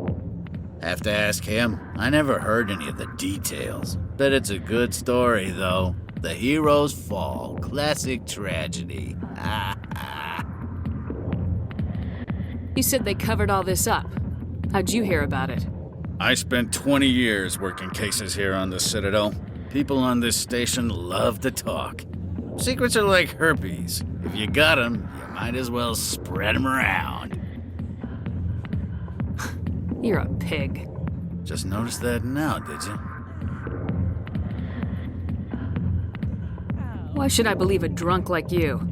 M: Have to ask him. I never heard any of the details. Bet it's a good story, though. The hero's fall. Classic tragedy.
F: You said they covered all this up. How'd you hear about it?
M: I spent 20 years working cases here on the Citadel. People on this station love to talk. Secrets are like herpes. If you got them, you might as well spread them around.
F: You're a pig.
M: Just noticed that now, did you?
F: Why should I believe a drunk like you?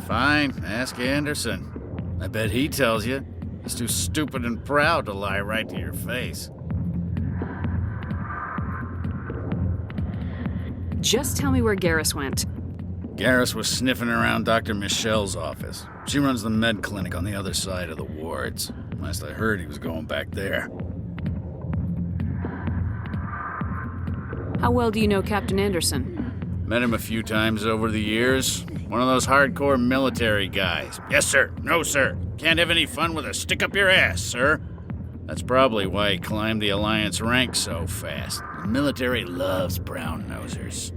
M: Fine, ask Anderson. I bet he tells you. He's too stupid and proud to lie right to your face.
F: Just tell me where Garrus went.
M: Garrus was sniffing around Dr. Michelle's office. She runs the med clinic on the other side of the wards. Last I heard, he was going back there.
F: How well do you know Captain Anderson?
M: Met him a few times over the years. One of those hardcore military guys. Yes, sir. No, sir. Can't have any fun with a stick up your ass, sir. That's probably why he climbed the Alliance ranks so fast. The military loves brown-nosers.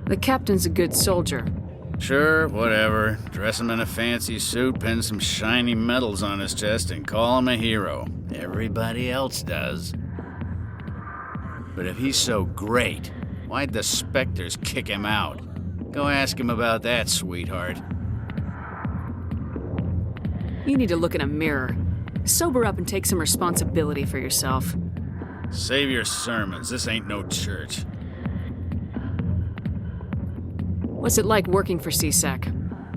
F: The captain's a good soldier.
M: Sure, whatever. Dress him in a fancy suit, pin some shiny medals on his chest, and call him a hero. Everybody else does. But if he's so great, why'd the Spectres kick him out? Go ask him about that, sweetheart.
F: You need to look in a mirror. Sober up and take some responsibility for yourself.
M: Save your sermons. This ain't no church.
F: What's it like working for CSEC?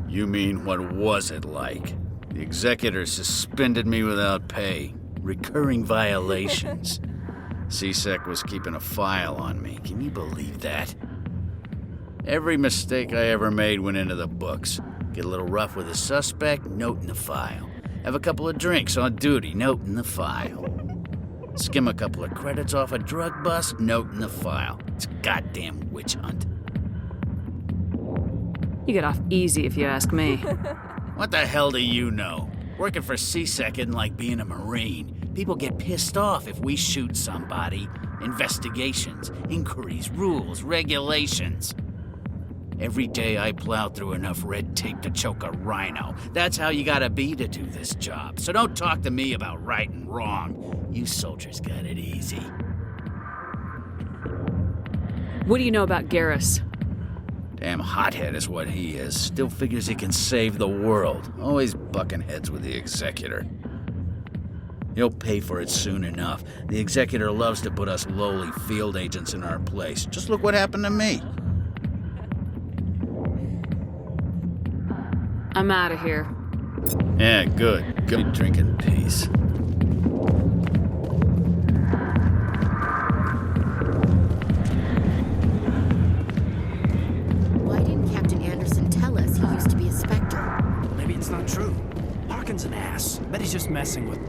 M: You mean, what was it like? The executor suspended me without pay. Recurring violations. CSEC was keeping a file on me. Can you believe that? Every mistake I ever made went into the books. Get a little rough with a suspect, note in the file. Have a couple of drinks on duty, note in the file. Skim a couple of credits off a drug bust, note in the file. It's a goddamn witch hunt.
F: You get off easy if you ask me.
M: What the hell do you know? Working for CSEC isn't like being a Marine. People get pissed off if we shoot somebody. Investigations, inquiries, rules, regulations. Every day I plow through enough red tape to choke a rhino. That's how you gotta be to do this job. So don't talk to me about right and wrong. You soldiers got it easy.
F: What do you know about Garrus?
M: Damn hothead is what he is. Still figures he can save the world. Always bucking heads with the executor. He'll pay for it soon enough. The executor loves to put us lowly field agents in our place. Just look what happened to me.
F: I'm out of here.
M: Yeah, good. Good drink in peace.
G: Why didn't Captain Anderson tell us he used to be a Spectre?
N: Maybe it's not true. Harkin's an ass. Bet he's just messing with...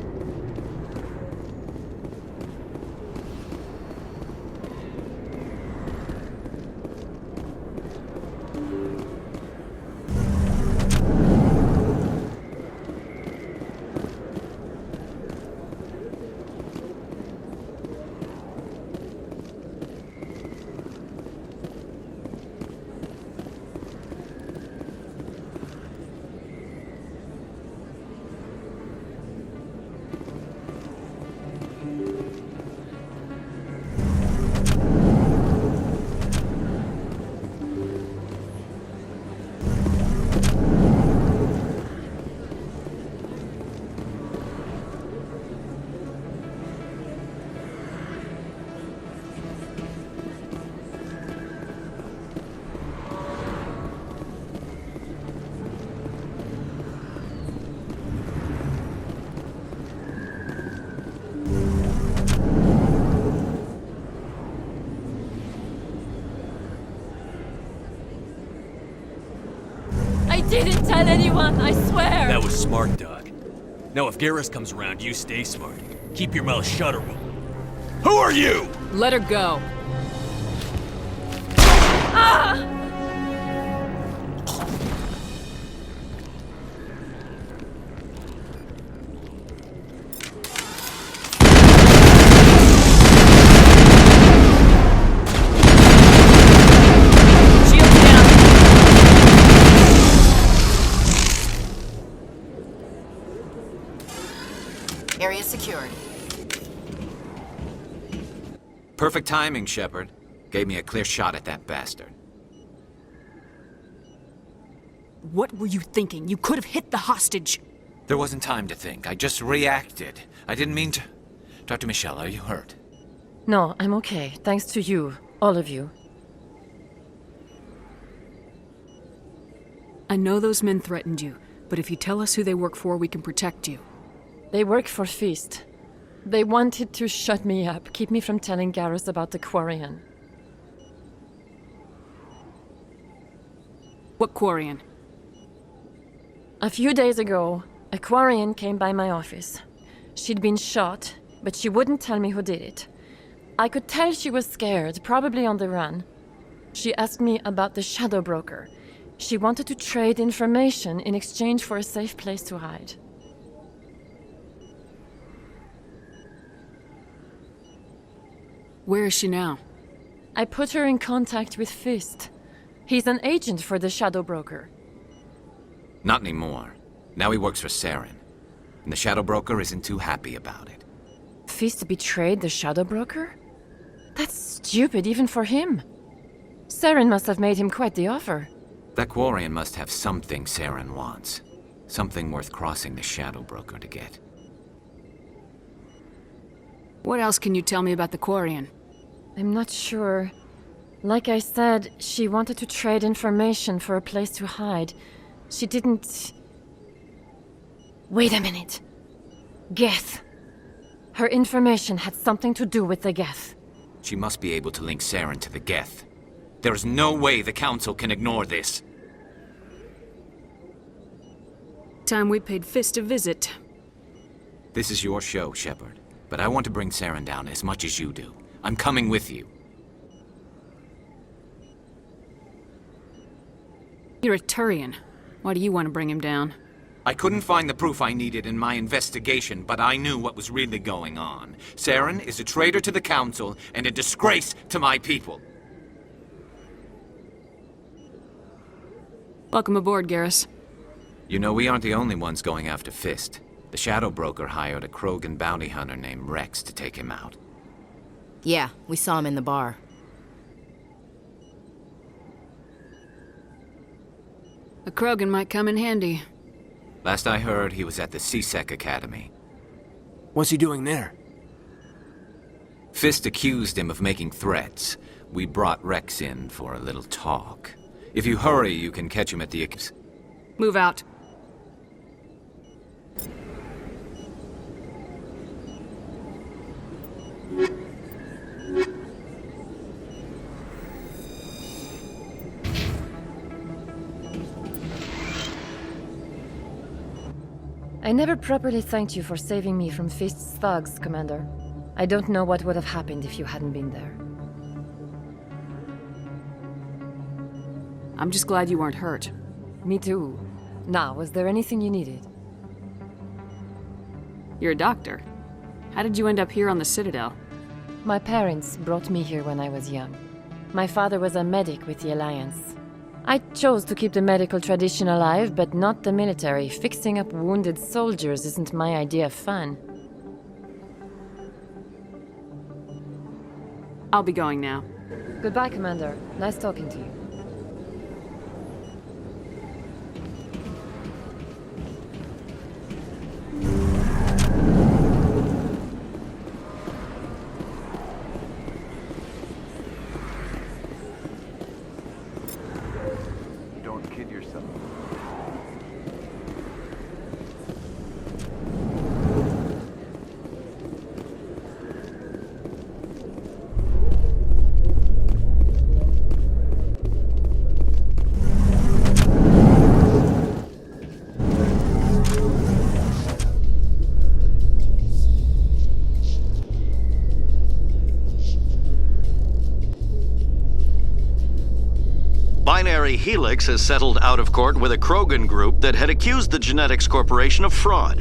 O: I didn't tell anyone, I swear!
N: That was smart, Doug.
O: Now if Garrus comes around, you stay smart. Keep your mouth shut or we'll... Who are you?
F: Let her go.
G: Area secured.
S: Perfect timing, Shepard. Gave me a clear shot at that bastard.
F: What were you thinking? You could have hit the hostage.
S: There wasn't time to think. I just reacted. I didn't mean to... Dr. Michelle, are you hurt?
C: No, I'm okay. Thanks to you. All of you.
F: I know those men threatened you, but if you tell us who they work for, we can protect you.
C: They work for Feast. They wanted to shut me up, keep me from telling Garrus about the Quarian.
F: What Quarian?
C: A few days ago, a Quarian came by my office. She'd been shot, but she wouldn't tell me who did it. I could tell she was scared, probably on the run. She asked me about the Shadow Broker. She wanted to trade information in exchange for a safe place to hide.
F: Where is she now?
C: I put her in contact with Fist. He's an agent for the Shadow Broker.
S: Not anymore. Now he works for Saren. And the Shadow Broker isn't too happy about it.
C: Fist betrayed the Shadow Broker? That's stupid even for him. Saren must have made him quite the offer.
S: That Quarian must have something Saren wants. Something worth crossing the Shadow Broker to get.
F: What else can you tell me about the Quarian?
C: I'm not sure. Like I said, she wanted to trade information for a place to hide. She didn't... Wait a minute. Geth. Her information had something to do with the Geth.
S: She must be able to link Saren to the Geth. There is no way the Council can ignore this.
F: Time we paid Fist a visit.
S: This is your show, Shepard. But I want to bring Saren down as much as you do. I'm coming with you.
F: You're a Turian. Why do you want to bring him down?
S: I couldn't find the proof I needed in my investigation, but I knew what was really going on. Saren is a traitor to the Council and a disgrace to my people.
F: Welcome aboard, Garrus.
S: You know, we aren't the only ones going after Fist. The Shadow Broker hired a Krogan bounty hunter named Rex to take him out.
G: Yeah, we saw him in the bar.
F: A Krogan might come in handy.
S: Last I heard, he was at the CSEC Academy.
N: What's he doing there?
S: Fist accused him of making threats. We brought Rex in for a little talk. If you hurry, you can catch him at the...
F: Move out.
C: I never properly thanked you for saving me from Fist's thugs, Commander. I don't know what would have happened if you hadn't been there.
F: I'm just glad you weren't hurt.
C: Me too. Now, was there anything you needed?
F: You're a doctor. How did you end up here on the Citadel?
C: My parents brought me here when I was young. My father was a medic with the Alliance. I chose to keep the medical tradition alive, but not the military. Fixing up wounded soldiers isn't my idea of fun.
F: I'll be going now.
C: Goodbye, Commander. Nice talking to you.
R: Don't kid yourself.
W: Binary Helix has settled out of court with a Krogan group that had accused the Genetics Corporation of fraud.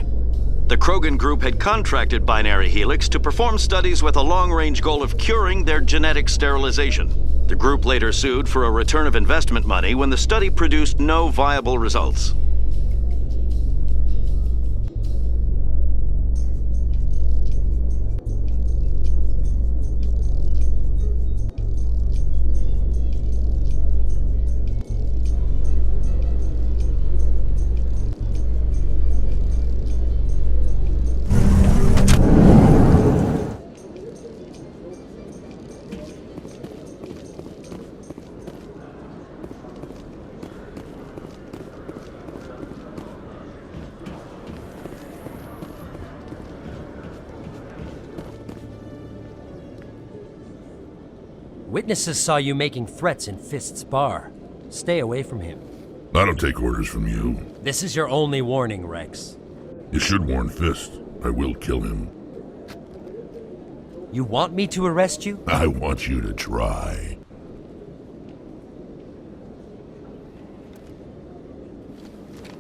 W: The Krogan group had contracted Binary Helix to perform studies with a long-range goal of curing their genetic sterilization. The group later sued for a return of investment money when the study produced no viable results.
D: Witnesses saw you making threats in Fist's bar. Stay away from him.
P: I don't take orders from you.
D: This is your only warning, Rex.
P: You should warn Fist. I will kill him.
D: You want me to arrest you?
P: I want you to try.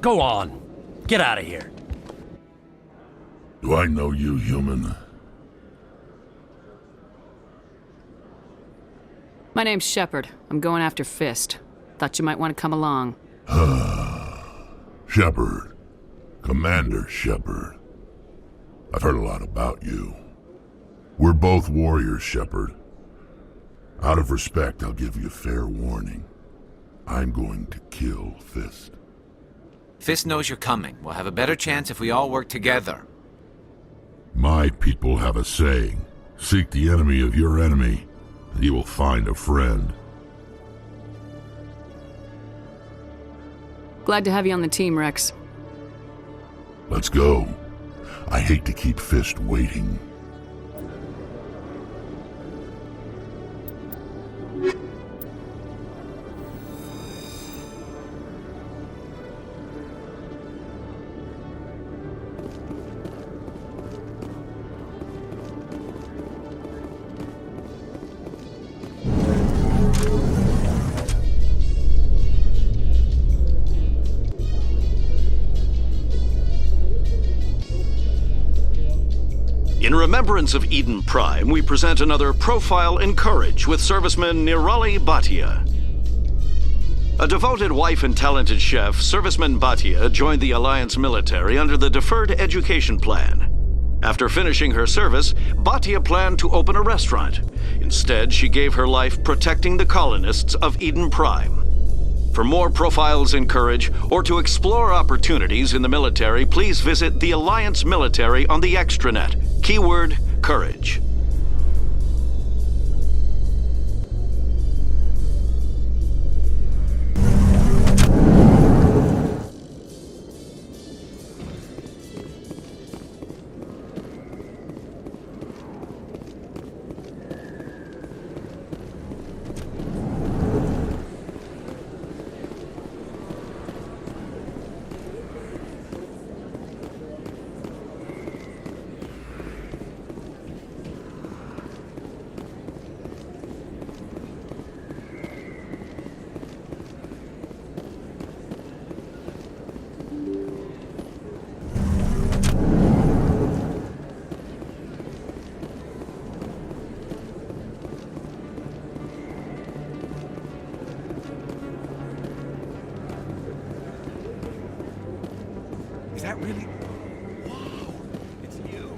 D: Go on. Get out of here.
P: Do I know you, human?
F: My name's Shepard. I'm going after Fist. Thought you might want to come along.
P: Shepard. Commander Shepard. I've heard a lot about you. We're both warriors, Shepard. Out of respect, I'll give you fair warning. I'm going to kill Fist.
S: Fist knows you're coming. We'll have a better chance if we all work together.
P: My people have a saying. Seek the enemy of your enemy, and you will find a friend.
F: Glad to have you on the team, Rex.
P: Let's go. I hate to keep Fist waiting.
W: In remembrance of Eden Prime, we present another Profile in Courage with serviceman Nirali Bhatia. A devoted wife and talented chef, serviceman Bhatia joined the Alliance military under the Deferred Education Plan. After finishing her service, Bhatia planned to open a restaurant. Instead, she gave her life protecting the colonists of Eden Prime. For more Profiles in Courage, or to explore opportunities in the military, please visit the Alliance Military on the extranet. Keyword, Courage.
J: Is that really... Wow, it's you.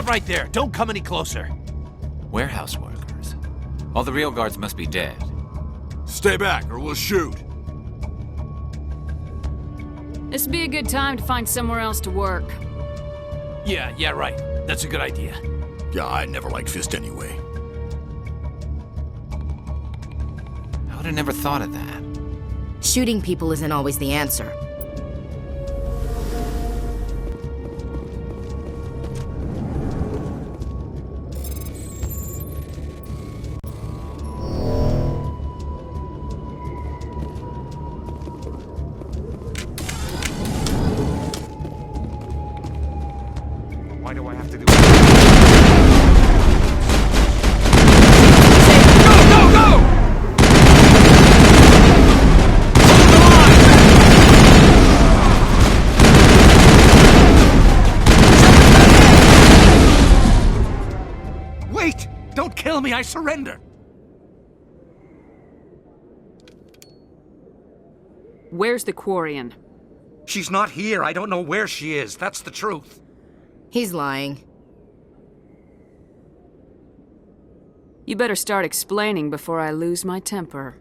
N: Stop right there. Don't come any closer.
S: Warehouse workers. All the real guards must be dead.
J: Stay back or we'll shoot.
F: This'd be a good time to find somewhere else to work.
N: Yeah, right. That's a good idea.
J: Yeah, I never liked Fist anyway.
S: I would have never thought of that.
G: Shooting people isn't always the answer.
R: Why do I have to do
N: Wait! Don't kill me, I surrender!
F: Where's the Quarian?
R: She's not here. I don't know where she is. That's the truth.
G: He's lying.
F: You better start explaining before I lose my temper.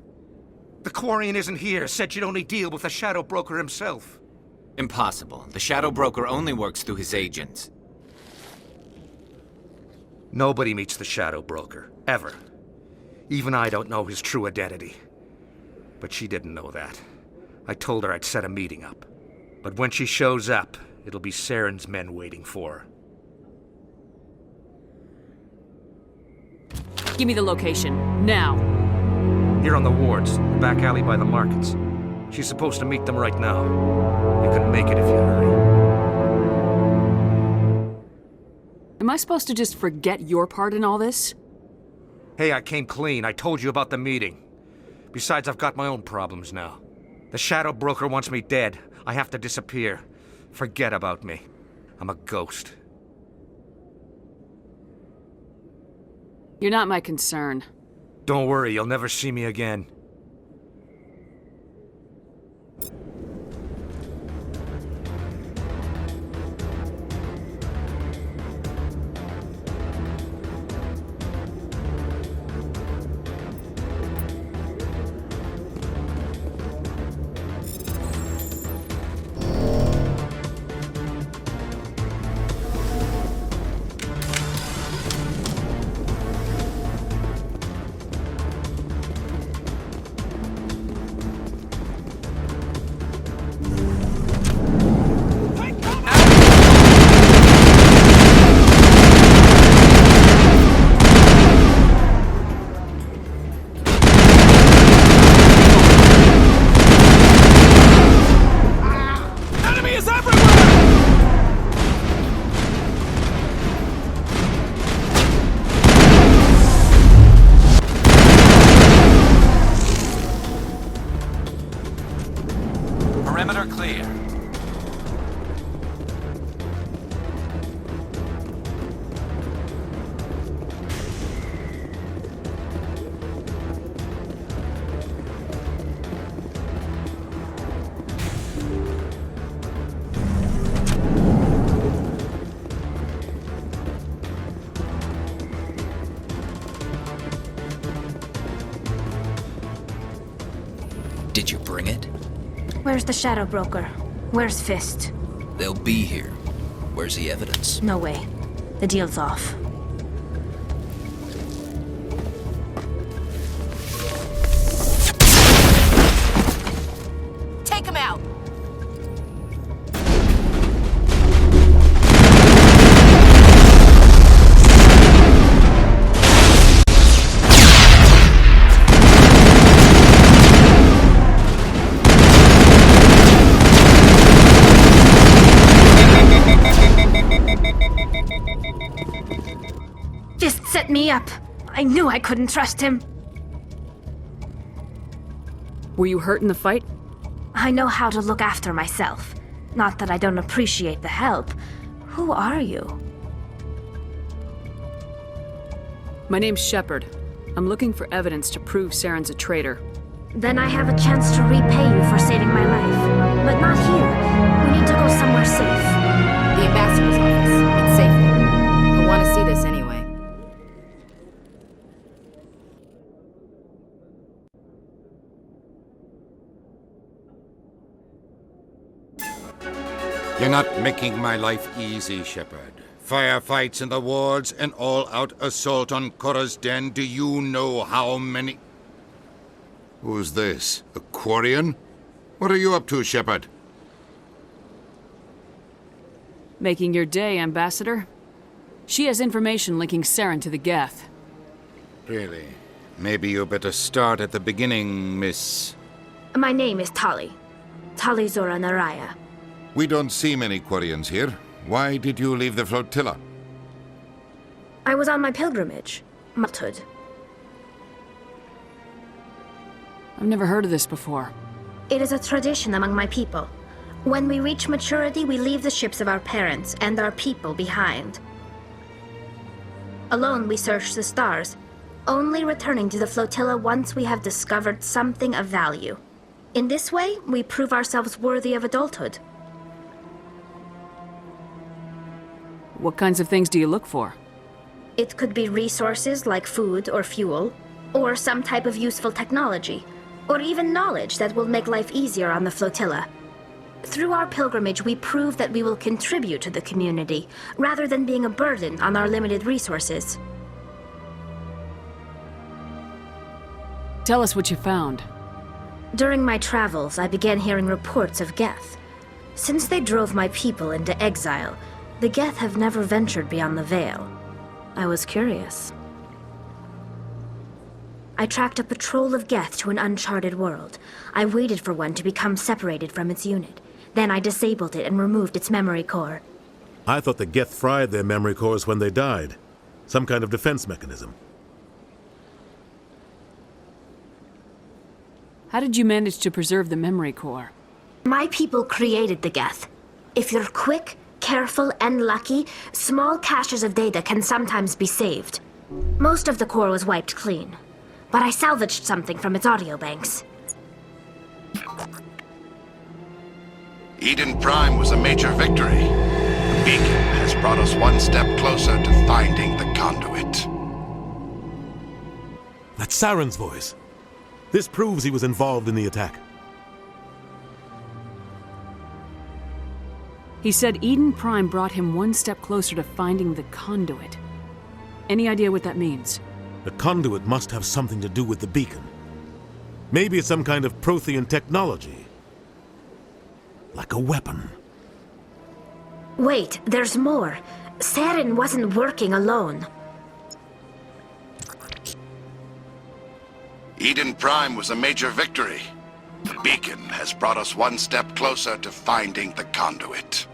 R: The Quarian isn't here. Said she'd only deal with the Shadow Broker himself.
S: Impossible. The Shadow Broker only works through his agents.
R: Nobody meets the Shadow Broker. Ever. Even I don't know his true identity. But she didn't know that. I told her I'd set a meeting up. But when she shows up, it'll be Saren's men waiting for her.
F: Give me the location, now.
R: Here on the wards, the back alley by the markets. She's supposed to meet them right now. You can make it if you hurry.
F: Am I supposed to just forget your part in all this?
R: Hey, I came clean. I told you about the meeting. Besides, I've got my own problems now. The Shadow Broker wants me dead. I have to disappear. Forget about me. I'm a ghost.
F: You're not my concern.
R: Don't worry, you'll never see me again.
S: Perimeter clear.
A: Did you bring it?
B: Where's the Shadow Broker? Where's Fist?
A: They'll be here. Where's the evidence?
B: No way. The deal's off.
G: Take him out!
B: Fist set me up. I knew I couldn't trust him.
F: Were you hurt in the fight?
B: I know how to look after myself. Not that I don't appreciate the help. Who are you?
F: My name's Shepard. I'm looking for evidence to prove Saren's a traitor.
B: Then I have a chance to repay you for saving my life. But not here. We need to go somewhere safe.
G: The ambassador's office. It's safe there. He'll want
E: You're not making my life easy, Shepard. Firefights in the wards, an all-out assault on Korra's den. Do you know how many... Who's this? A Quarian? What are you up to, Shepard?
F: Making your day, Ambassador. She has information linking Saren to the Geth.
E: Really? Maybe you better start at the beginning, Miss...
B: My name is Tali. Tali Zora Naraya.
E: We don't see many Quarians here. Why did you leave the flotilla?
B: I was on my pilgrimage. Malthood.
F: I've never heard of this before.
B: It is a tradition among my people. When we reach maturity, we leave the ships of our parents and our people behind. Alone, we search the stars, only returning to the flotilla once we have discovered something of value. In this way, we prove ourselves worthy of adulthood.
F: What kinds of things do you look for?
B: It could be resources like food or fuel, or some type of useful technology, or even knowledge that will make life easier on the flotilla. Through our pilgrimage, we prove that we will contribute to the community, rather than being a burden on our limited resources.
F: Tell us what you found.
B: During my travels, I began hearing reports of Geth. Since they drove my people into exile, the Geth have never ventured beyond the Veil. I was curious. I tracked a patrol of Geth to an uncharted world. I waited for one to become separated from its unit. Then I disabled it and removed its memory core.
V: I thought the Geth fried their memory cores when they died. Some kind of defense mechanism.
F: How did you manage to preserve the memory core?
B: My people created the Geth. If you're quick, careful, and lucky, small caches of data can sometimes be saved. Most of the core was wiped clean, but I salvaged something from its audio banks.
H: Eden Prime was a major victory. The beacon has brought us one step closer to finding the conduit.
V: That's Saren's voice. This proves he was involved in the attack.
F: He said Eden Prime brought him one step closer to finding the conduit. Any idea what that means?
V: The conduit must have something to do with the beacon. Maybe it's some kind of Prothean technology. Like a weapon.
B: Wait, there's more. Saren wasn't working alone.
H: Eden Prime was a major victory. The beacon has brought us one step closer to finding the conduit.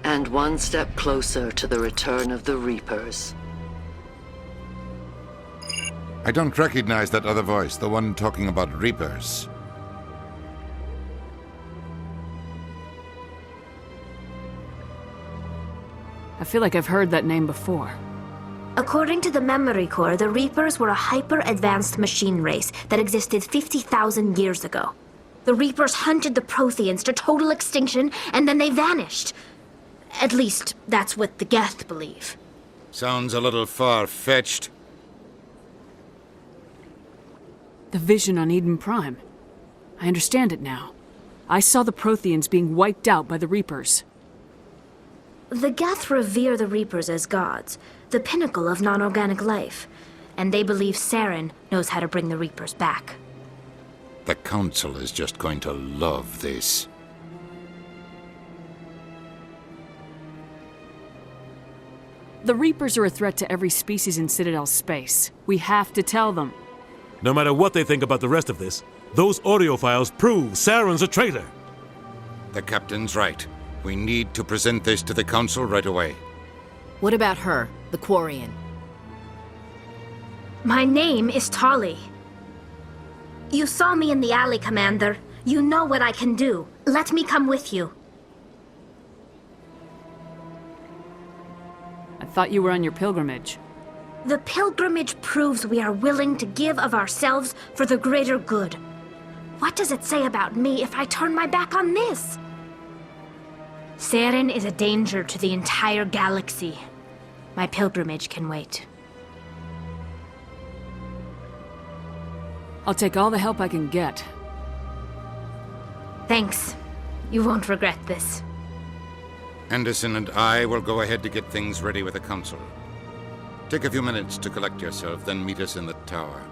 Q: And one step closer to the return of the Reapers.
E: I don't recognize that other voice, the one talking about Reapers.
F: I feel like I've heard that name before.
B: According to the memory core, the Reapers were a hyper-advanced machine race that existed 50,000 years ago. The Reapers hunted the Protheans to total extinction, and then they vanished. At least, that's what the Geth believe.
E: Sounds a little far-fetched.
F: The vision on Eden Prime. I understand it now. I saw the Protheans being wiped out by the Reapers.
B: The Geth revere the Reapers as gods, the pinnacle of non-organic life, and they believe Saren knows how to bring the Reapers back.
E: The Council is just going to love this.
F: The Reapers are a threat to every species in Citadel space. We have to tell them.
V: No matter what they think about the rest of this, those audio files prove Saren's a traitor.
E: The captain's right. We need to present this to the Council right away.
G: What about her, the Quarian?
B: My name is Tali. You saw me in the alley, Commander. You know what I can do. Let me come with you.
F: I thought you were on your pilgrimage.
B: The pilgrimage proves we are willing to give of ourselves for the greater good. What does it say about me if I turn my back on this? Saren is a danger to the entire galaxy. My pilgrimage can wait.
F: I'll take all the help I can get.
B: Thanks. You won't regret this.
E: Anderson and I will go ahead to get things ready with the Council. Take a few minutes to collect yourself, then meet us in the tower.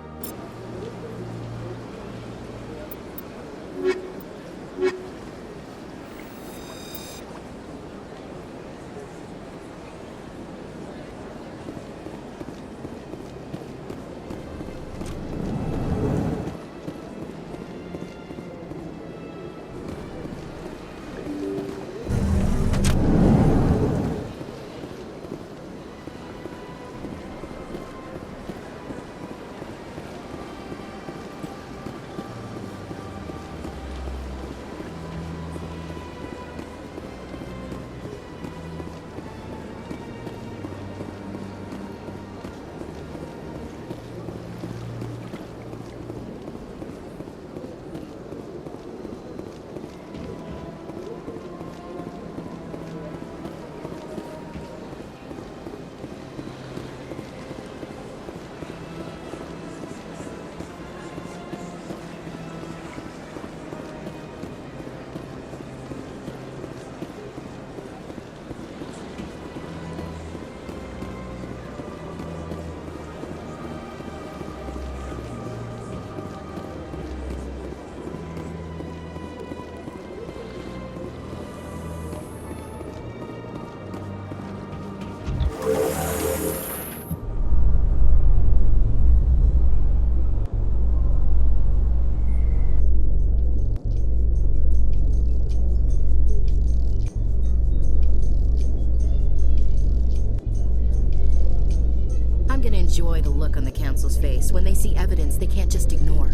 G: Enjoy the look on the Council's face when they see evidence they can't just ignore.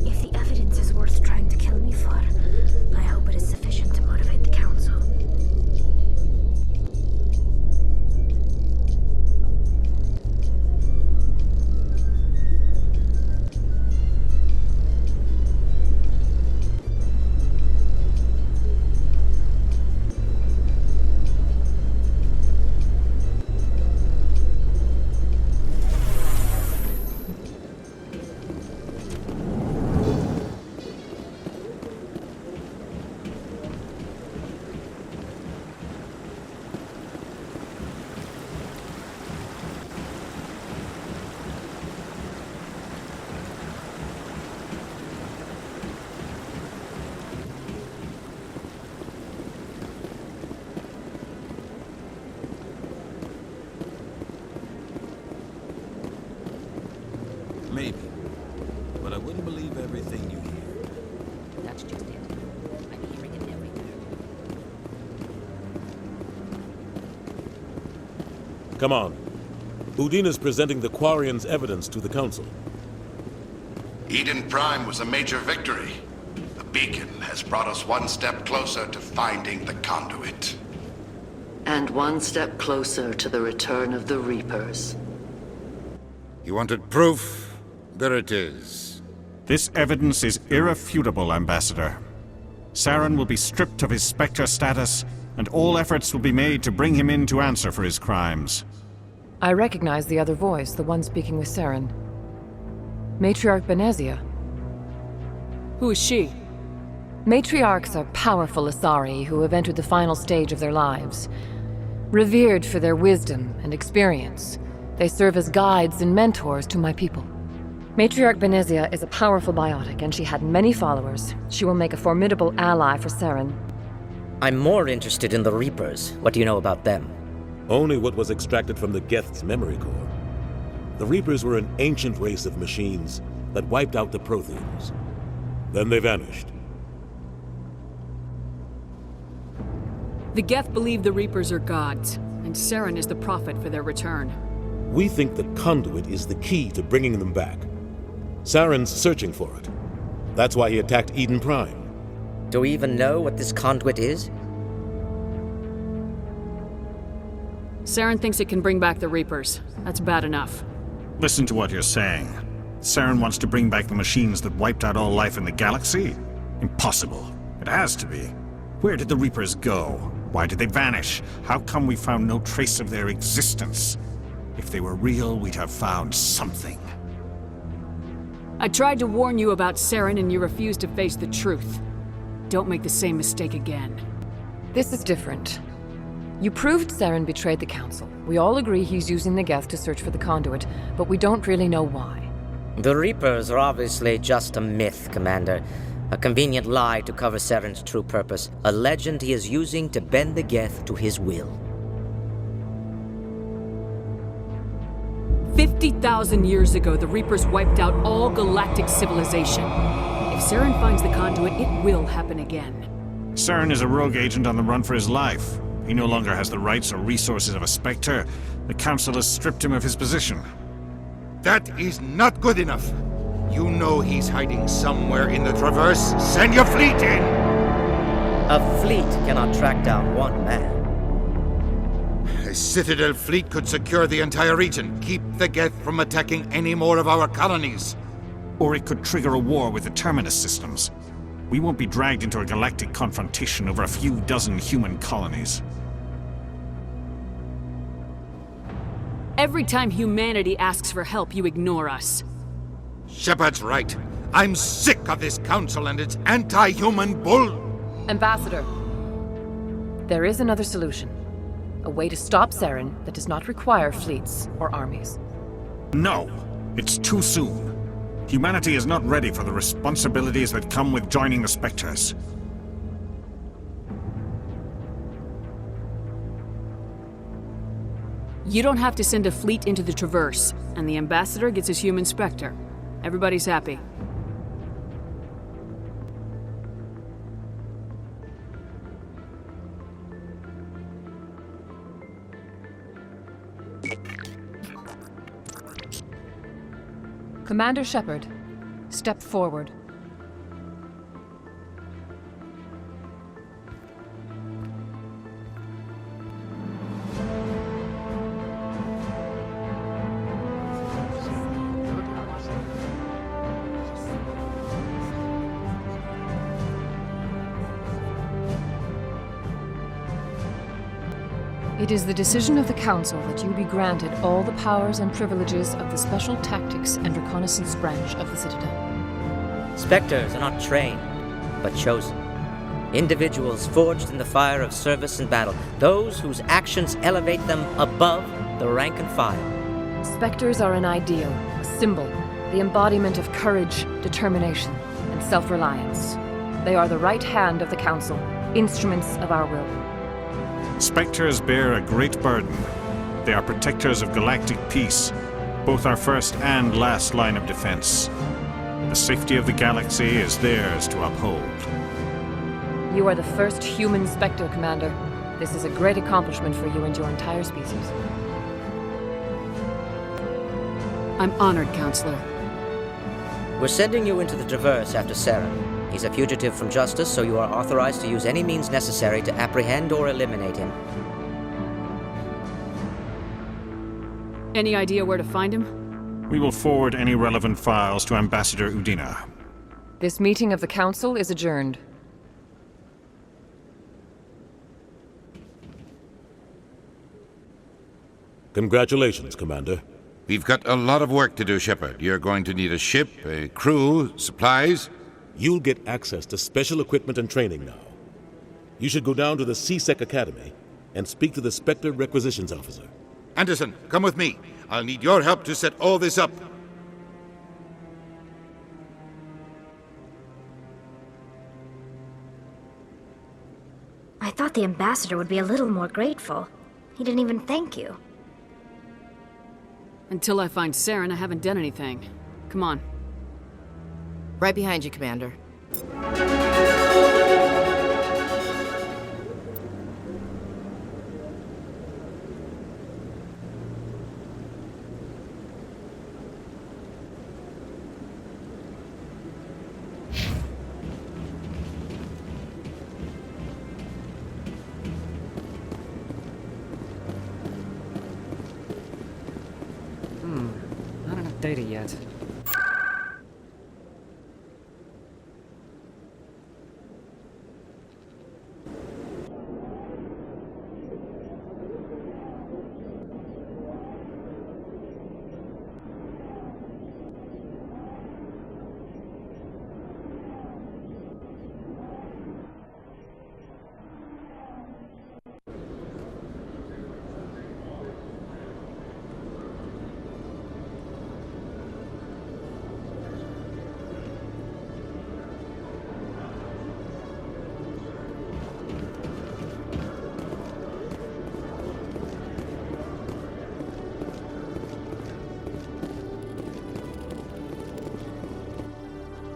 B: If the evidence is worth trying to kill me for, I hope it is sufficient to motivate the Council.
J: Maybe. But I wouldn't believe everything you hear.
G: That's just it. I'm hearing it everywhere.
V: Come on. Udina's presenting the Quarians' evidence to the Council.
H: Eden Prime was a major victory. The beacon has brought us one step closer to finding the conduit.
Q: And one step closer to the return of the Reapers.
E: You wanted proof? There it is.
I: This evidence is irrefutable, Ambassador. Saren will be stripped of his Spectre status, and all efforts will be made to bring him in to answer for his crimes.
C: I recognize the other voice, the one speaking with Saren. Matriarch Benezia.
F: Who is she?
C: Matriarchs are powerful Asari who have entered the final stage of their lives. Revered for their wisdom and experience, they serve as guides and mentors to my people. Matriarch Benezia is a powerful biotic, and she had many followers. She will make a formidable ally for Saren.
L: I'm more interested in the Reapers. What do you know about them?
V: Only what was extracted from the Geth's memory core. The Reapers were an ancient race of machines that wiped out the Protheans. Then they vanished.
F: The Geth believe the Reapers are gods, and Saren is the prophet for their return.
V: We think the conduit is the key to bringing them back. Saren's searching for it. That's why he attacked Eden Prime.
L: Do we even know what this conduit is?
F: Saren thinks it can bring back the Reapers. That's bad enough.
I: Listen to what you're saying. Saren wants to bring back the machines that wiped out all life in the galaxy? Impossible. It has to be. Where did the Reapers go? Why did they vanish? How come we found no trace of their existence? If they were real, we'd have found something.
F: I tried to warn you about Saren and you refused to face the truth. don't make the same mistake again.
C: This is different. You proved Saren betrayed the Council. We all agree he's using the Geth to search for the conduit, but we don't really know why.
L: The Reapers are obviously just a myth, Commander. A convenient lie to cover Saren's true purpose. A legend he is using to bend the Geth to his will.
F: 50,000 years ago, the Reapers wiped out all galactic civilization. If Saren finds the conduit, it will happen again.
I: Saren is a rogue agent on the run for his life. He no longer has the rights or resources of a Spectre. The Council has stripped him of his position.
E: That is not good enough. You know he's hiding somewhere in the Traverse. Send your fleet in!
L: A fleet cannot track down one man.
E: A Citadel fleet could secure the entire region, keep the Geth from attacking any more of our colonies.
I: Or it could trigger a war with the Terminus systems. We won't be dragged into a galactic confrontation over a few dozen human colonies.
F: Every time humanity asks for help, you ignore us.
E: Shepard's right. I'm sick of this council and its anti-human bull.
C: Ambassador, there is another solution. A way to stop Saren that does not require fleets or armies.
I: No, it's too soon. Humanity is not ready for the responsibilities that come with joining the Spectres.
F: You don't have to send a fleet into the Traverse, and the Ambassador gets his human Spectre. Everybody's happy.
C: Commander Shepard, step forward. It is the decision of the Council that you be granted all the powers and privileges of the Special Tactics and Reconnaissance branch of the Citadel.
L: Spectres are not trained, but chosen. Individuals forged in the fire of service and battle. Those whose actions elevate them above the rank and file.
C: Spectres are an ideal, a symbol, the embodiment of courage, determination, and self-reliance. They are the right hand of the Council, instruments of our will.
I: Spectres bear a great burden. They are protectors of galactic peace, both our first and last line of defense. The safety of the galaxy is theirs to uphold.
C: You are the first human Spectre, Commander. This is a great accomplishment for you and your entire species.
F: I'm honored, Counselor.
L: We're sending you into the Traverse after Saren. He's a fugitive from justice, so you are authorized to use any means necessary to apprehend or eliminate him.
F: Any idea where to find him?
I: We will forward any relevant files to Ambassador Udina.
C: This meeting of the Council is adjourned.
V: Congratulations, Commander.
E: We've got a lot of work to do, Shepard. You're going to need a ship, a crew, supplies.
V: You'll get access to special equipment and training now. You should go down to the CSEC Academy and speak to the Spectre Requisitions Officer.
E: Anderson, come with me. I'll need your help to set all this up.
B: I thought the Ambassador would be a little more grateful. He didn't even thank you.
F: Until I find Saren, I haven't done anything. Come on.
G: Right behind you, Commander.
K: Not enough data yet.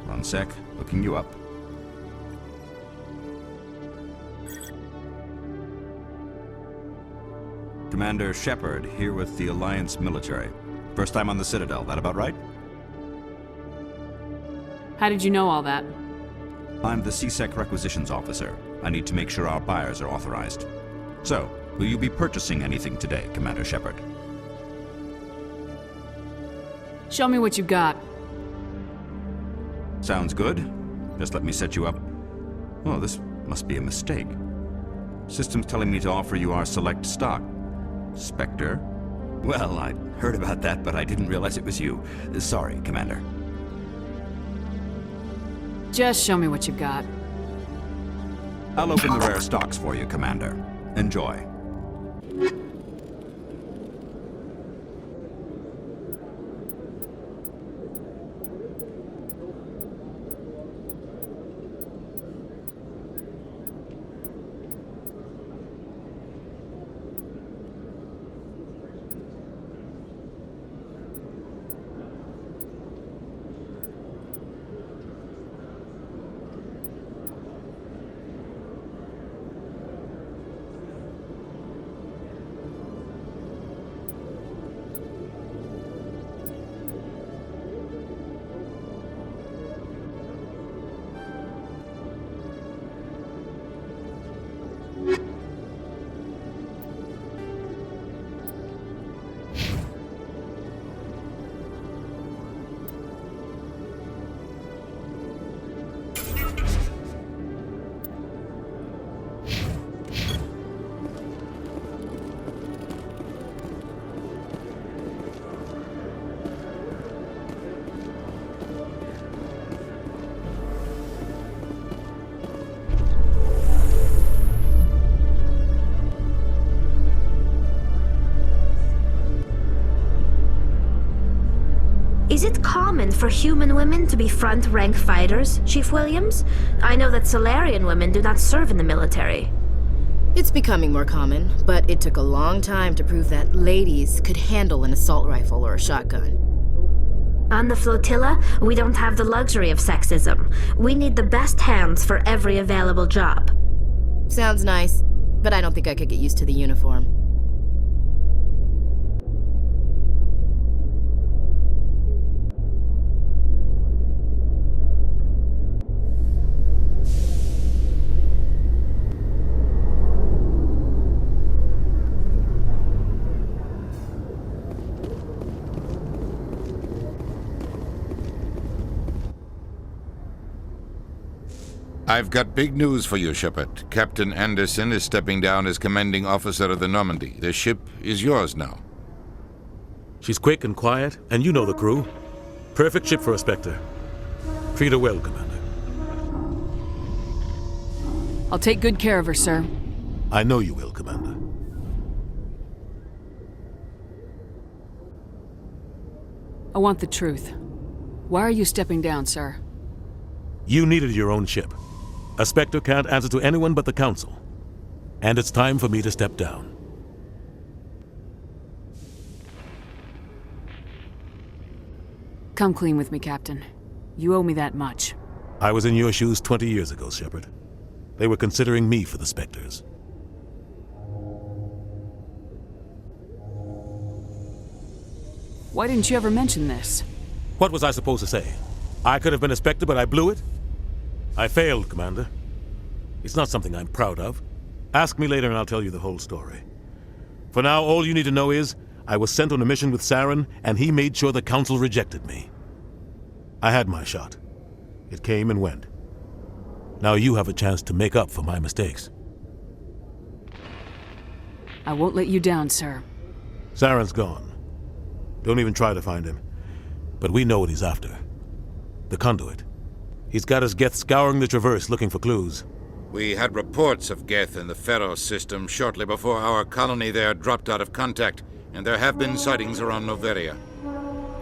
M: One sec, looking you up. Commander Shepard, here with the Alliance military. First time on the Citadel, that about right?
F: How did you know all that?
M: I'm the CSEC requisitions officer. I need to make sure our buyers are authorized. So, will you be purchasing anything today, Commander Shepard?
F: Show me what you got.
M: Sounds good. Just let me set you up. Oh, this must be a mistake. System's telling me to offer you our select stock. Spectre? Well, I heard about that, but I didn't realize it was you. Sorry, Commander.
F: Just show me what you got.
M: I'll open the rare stocks for you, Commander. Enjoy.
B: Is it common for human women to be front-rank fighters, Chief Williams? I know that Solarian women do not serve in the military.
G: It's becoming more common, but it took a long time to prove that ladies could handle an assault rifle or a shotgun.
B: On the flotilla, we don't have the luxury of sexism. We need the best hands for every available job.
G: Sounds nice, but I don't think I could get used to the uniform.
E: I've got big news for you, Shepard. Captain Anderson is stepping down as commanding officer of the Normandy. The ship is yours now.
V: She's quick and quiet, and you know the crew. Perfect ship for a Spectre. Treat her well, Commander.
F: I'll take good care of her, sir.
V: I know you will, Commander.
F: I want the truth. Why are you stepping down, sir?
V: You needed your own ship. A Spectre can't answer to anyone but the Council. And it's time for me to step down.
F: Come clean with me, Captain. You owe me that much.
V: I was in your shoes 20 years ago, Shepard. They were considering me for the Spectres.
F: Why didn't you ever mention this?
V: What was I supposed to say? I could have been a Spectre, but I blew it? I failed, Commander. It's not something I'm proud of. Ask me later and I'll tell you the whole story. For now, all you need to know is, I was sent on a mission with Saren, and he made sure the Council rejected me. I had my shot. It came and went. Now you have a chance to make up for my mistakes.
F: I won't let you down, sir.
V: Saren's gone. Don't even try to find him. But we know what he's after. The conduit. He's got his Geth scouring the Traverse looking for clues.
E: We had reports of Geth in the Pharos system shortly before our colony there dropped out of contact, and there have been sightings around Noveria.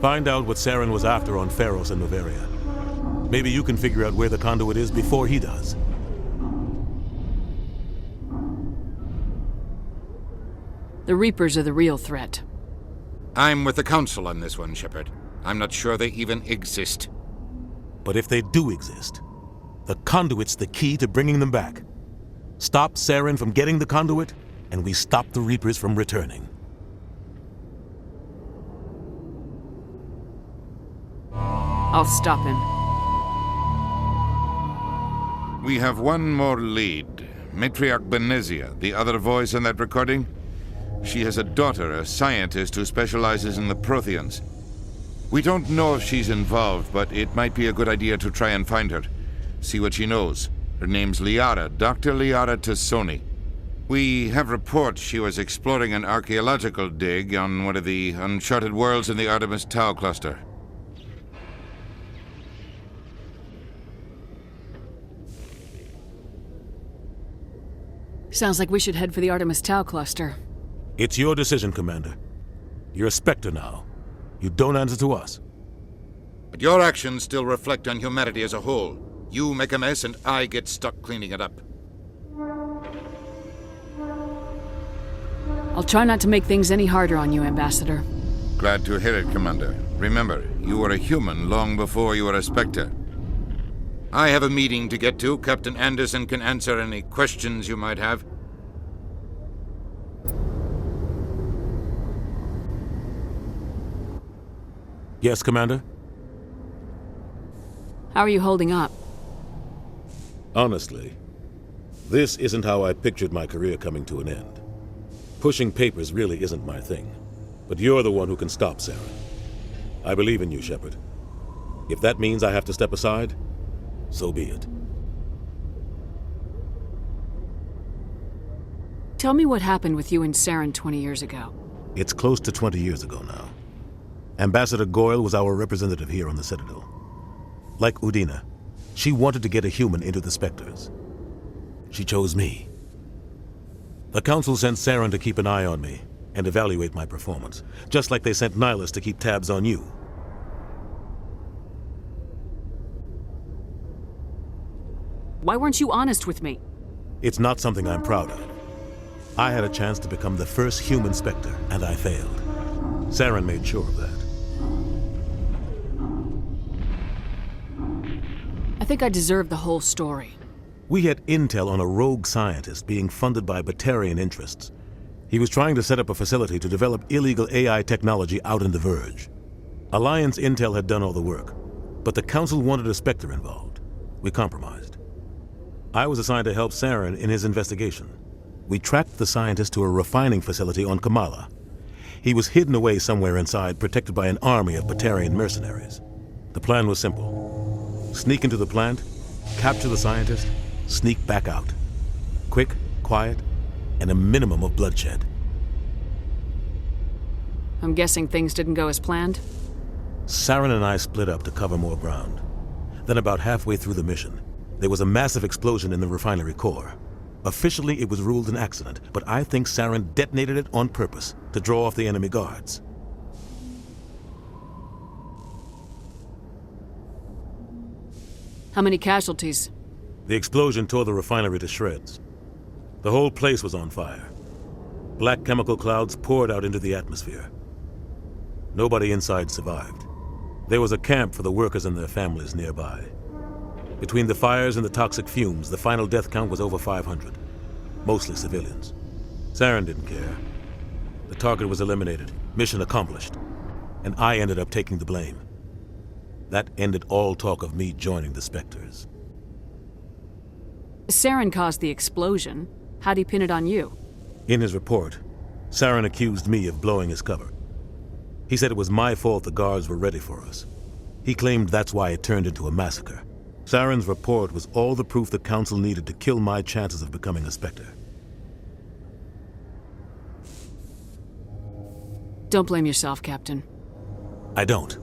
V: Find out what Saren was after on Pharos and Noveria. Maybe you can figure out where the conduit is before he does.
F: The Reapers are the real threat.
E: I'm with the Council on this one, Shepard. I'm not sure they even exist.
V: But if they do exist, the conduit's the key to bringing them back. Stop Saren from getting the conduit, and we stop the Reapers from returning.
F: I'll stop him.
E: We have one more lead. Matriarch Benezia, the other voice in that recording. She has a daughter, a scientist who specializes in the Protheans. We don't know if she's involved, but it might be a good idea to try and find her. See what she knows. Her name's Liara, Dr. Liara Tassoni. We have reports she was exploring an archaeological dig on one of the uncharted worlds in the Artemis Tau cluster.
F: Sounds like we should head for the Artemis Tau cluster.
V: It's your decision, Commander. You're a Spectre now. You don't answer to us.
E: But your actions still reflect on humanity as a whole. You make a mess and I get stuck cleaning it up.
F: I'll try not to make things any harder on you, Ambassador.
E: Glad to hear it, Commander. Remember, you were a human long before you were a Spectre. I have a meeting to get to. Captain Anderson can answer any questions you might have.
V: Yes, Commander?
F: How are you holding up?
V: Honestly, this isn't how I pictured my career coming to an end. Pushing papers really isn't my thing. But you're the one who can stop Saren. I believe in you, Shepard. If that means I have to step aside, so be it.
F: Tell me what happened with you and Saren 20 years ago.
V: It's close to 20 years ago now. Ambassador Goyle was our representative here on the Citadel. Like Udina, she wanted to get a human into the Spectres. She chose me. The Council sent Saren to keep an eye on me and evaluate my performance, just like they sent Nihilus to keep tabs on you.
F: Why weren't you honest with me?
V: It's not something I'm proud of. I had a chance to become the first human Spectre, and I failed. Saren made sure of that.
F: I think I deserve the whole story.
V: We had intel on a rogue scientist being funded by Batarian interests. He was trying to set up a facility to develop illegal AI technology out in the Verge. Alliance intel had done all the work, but the Council wanted a Spectre involved. We compromised. I was assigned to help Saren in his investigation. We tracked the scientist to a refining facility on Kamala. He was hidden away somewhere inside, protected by an army of Batarian mercenaries. The plan was simple. Sneak into the plant, capture the scientist, sneak back out. Quick, quiet, and a minimum of bloodshed.
F: I'm guessing things didn't go as planned?
V: Saren and I split up to cover more ground. Then about halfway through the mission, there was a massive explosion in the refinery core. Officially, it was ruled an accident, but I think Saren detonated it on purpose to draw off the enemy guards.
F: How many casualties?
V: The explosion tore the refinery to shreds. The whole place was on fire. Black chemical clouds poured out into the atmosphere. Nobody inside survived. There was a camp for the workers and their families nearby. Between the fires and the toxic fumes, the final death count was over 500. Mostly civilians. Saren didn't care. The target was eliminated, mission accomplished, and I ended up taking the blame. That ended all talk of me joining the Spectres.
F: Saren caused the explosion. How'd he pin it on you?
V: In his report, Saren accused me of blowing his cover. He said it was my fault the guards were ready for us. He claimed that's why it turned into a massacre. Saren's report was all the proof the Council needed to kill my chances of becoming a Spectre.
F: Don't blame yourself, Captain.
V: I don't.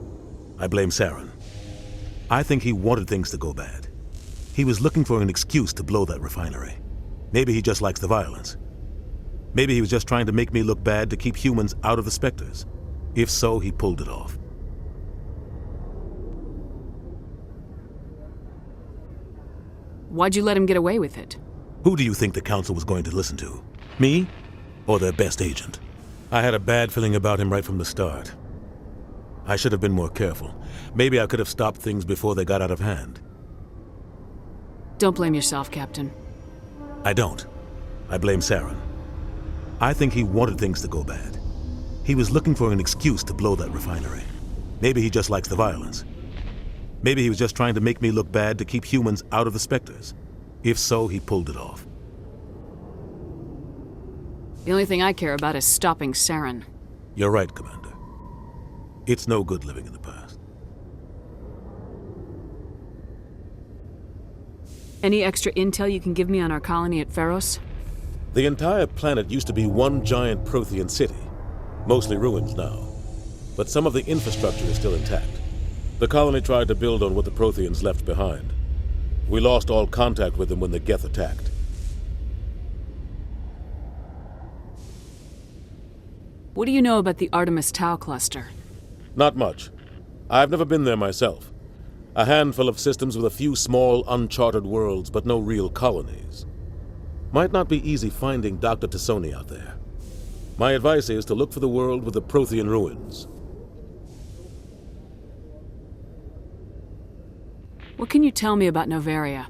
V: I blame Saren. I think he wanted things to go bad. He was looking for an excuse to blow that refinery. Maybe he just likes the violence. Maybe he was just trying to make me look bad to keep humans out of the Spectres. If so, he pulled it off.
F: Why'd you let him get away with it?
V: Who do you think the Council was going to listen to? Me? Or their best agent? I had a bad feeling about him right from the start. I should have been more careful. Maybe I could have stopped things before they got out of hand.
F: Don't blame yourself, Captain.
V: I don't. I blame Saren. I think he wanted things to go bad. He was looking for an excuse to blow that refinery. Maybe he just likes the violence. Maybe he was just trying to make me look bad to keep humans out of the Spectres. If so, he pulled it off.
F: The only thing I care about is stopping Saren.
V: You're right, Commander. It's no good living in the past.
F: Any extra intel you can give me on our colony at Pharos?
V: The entire planet used to be one giant Prothean city. Mostly ruins now. But some of the infrastructure is still intact. The colony tried to build on what the Protheans left behind. We lost all contact with them when the Geth attacked.
F: What do you know about the Artemis Tau cluster?
V: Not much. I've never been there myself. A handful of systems with a few small, uncharted worlds, but no real colonies. Might not be easy finding Dr. Tassoni out there. My advice is to look for the world with the Prothean ruins.
F: What can you tell me about Novaria?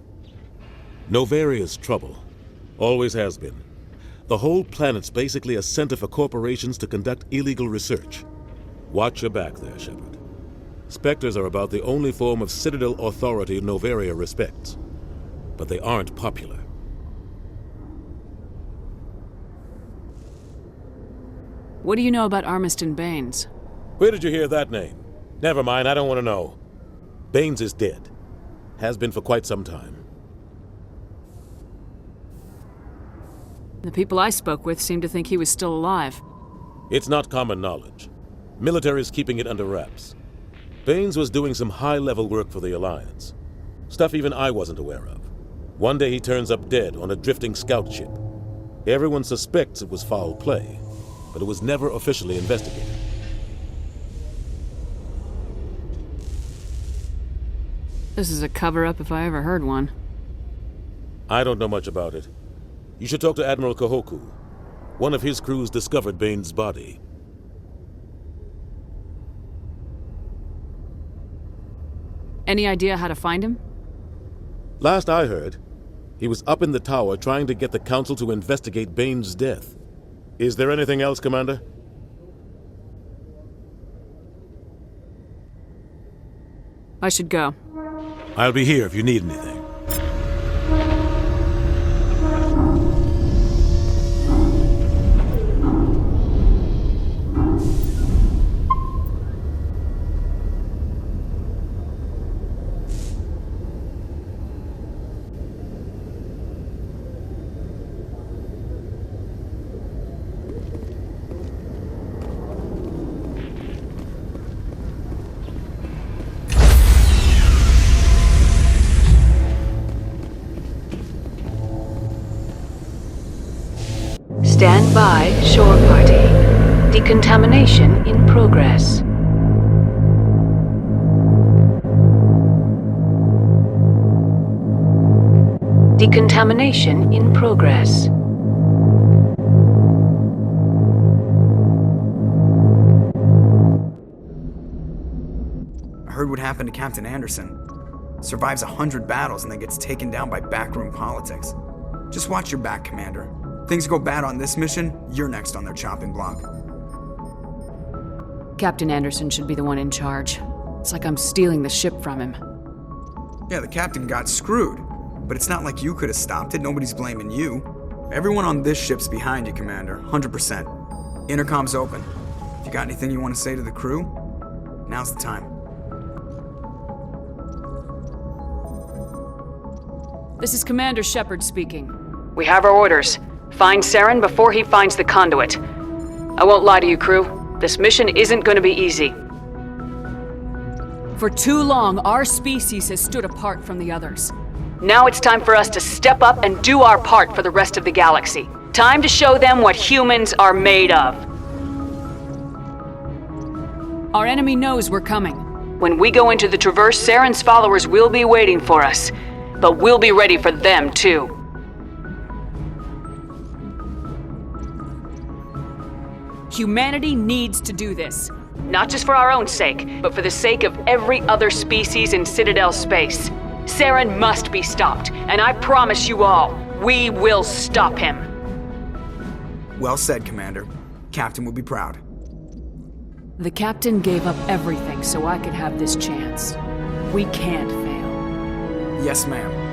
V: Novaria's trouble. Always has been. The whole planet's basically a center for corporations to conduct illegal research. Watch your back there, Shepard. Spectres are about the only form of Citadel authority Novaria respects. But they aren't popular.
F: What do you know about Armiston Baines?
V: Where did you hear that name? Never mind, I don't want to know. Baines is dead. Has been for quite some time.
F: The people I spoke with seemed to think he was still alive.
V: It's not common knowledge. Military's keeping it under wraps. Baines was doing some high-level work for the Alliance. Stuff even I wasn't aware of. One day he turns up dead on a drifting scout ship. Everyone suspects it was foul play, but it was never officially investigated.
F: This is a cover-up if I ever heard one.
V: I don't know much about it. You should talk to Admiral Kahoku. One of his crews discovered Baines' body.
F: Any idea how to find him?
V: Last I heard, he was up in the tower trying to get the Council to investigate Baines' death. Is there anything else, Commander?
F: I should go.
V: I'll be here if you need anything.
O: Stand by, shore party. Decontamination in progress. Decontamination in progress.
T: I heard what happened to Captain Anderson. Survives 100 battles and then gets taken down by backroom politics. Just watch your back, Commander. Things go bad on this mission, you're next on their chopping block.
F: Captain Anderson should be the one in charge. It's like I'm stealing the ship from him.
T: Yeah, the captain got screwed. But it's not like you could have stopped it. Nobody's blaming you. Everyone on this ship's behind you, Commander. 100%. Intercom's open. If you got anything you want to say to the crew, now's the time.
F: This is Commander Shepard speaking.
U: We have our orders. Find Saren before he finds the conduit. I won't lie to you, crew. This mission isn't going to be easy.
F: For too long, our species has stood apart from the others.
U: Now it's time for us to step up and do our part for the rest of the galaxy. Time to show them what humans are made of.
F: Our enemy knows we're coming.
U: When we go into the Traverse, Saren's followers will be waiting for us. But we'll be ready for them, too.
F: Humanity needs to do this.
U: Not just for our own sake, but for the sake of every other species in Citadel space. Saren must be stopped, and I promise you all, we will stop him.
T: Well said, Commander. Captain will be proud.
F: The captain gave up everything so I could have this chance. We can't fail.
T: Yes, ma'am.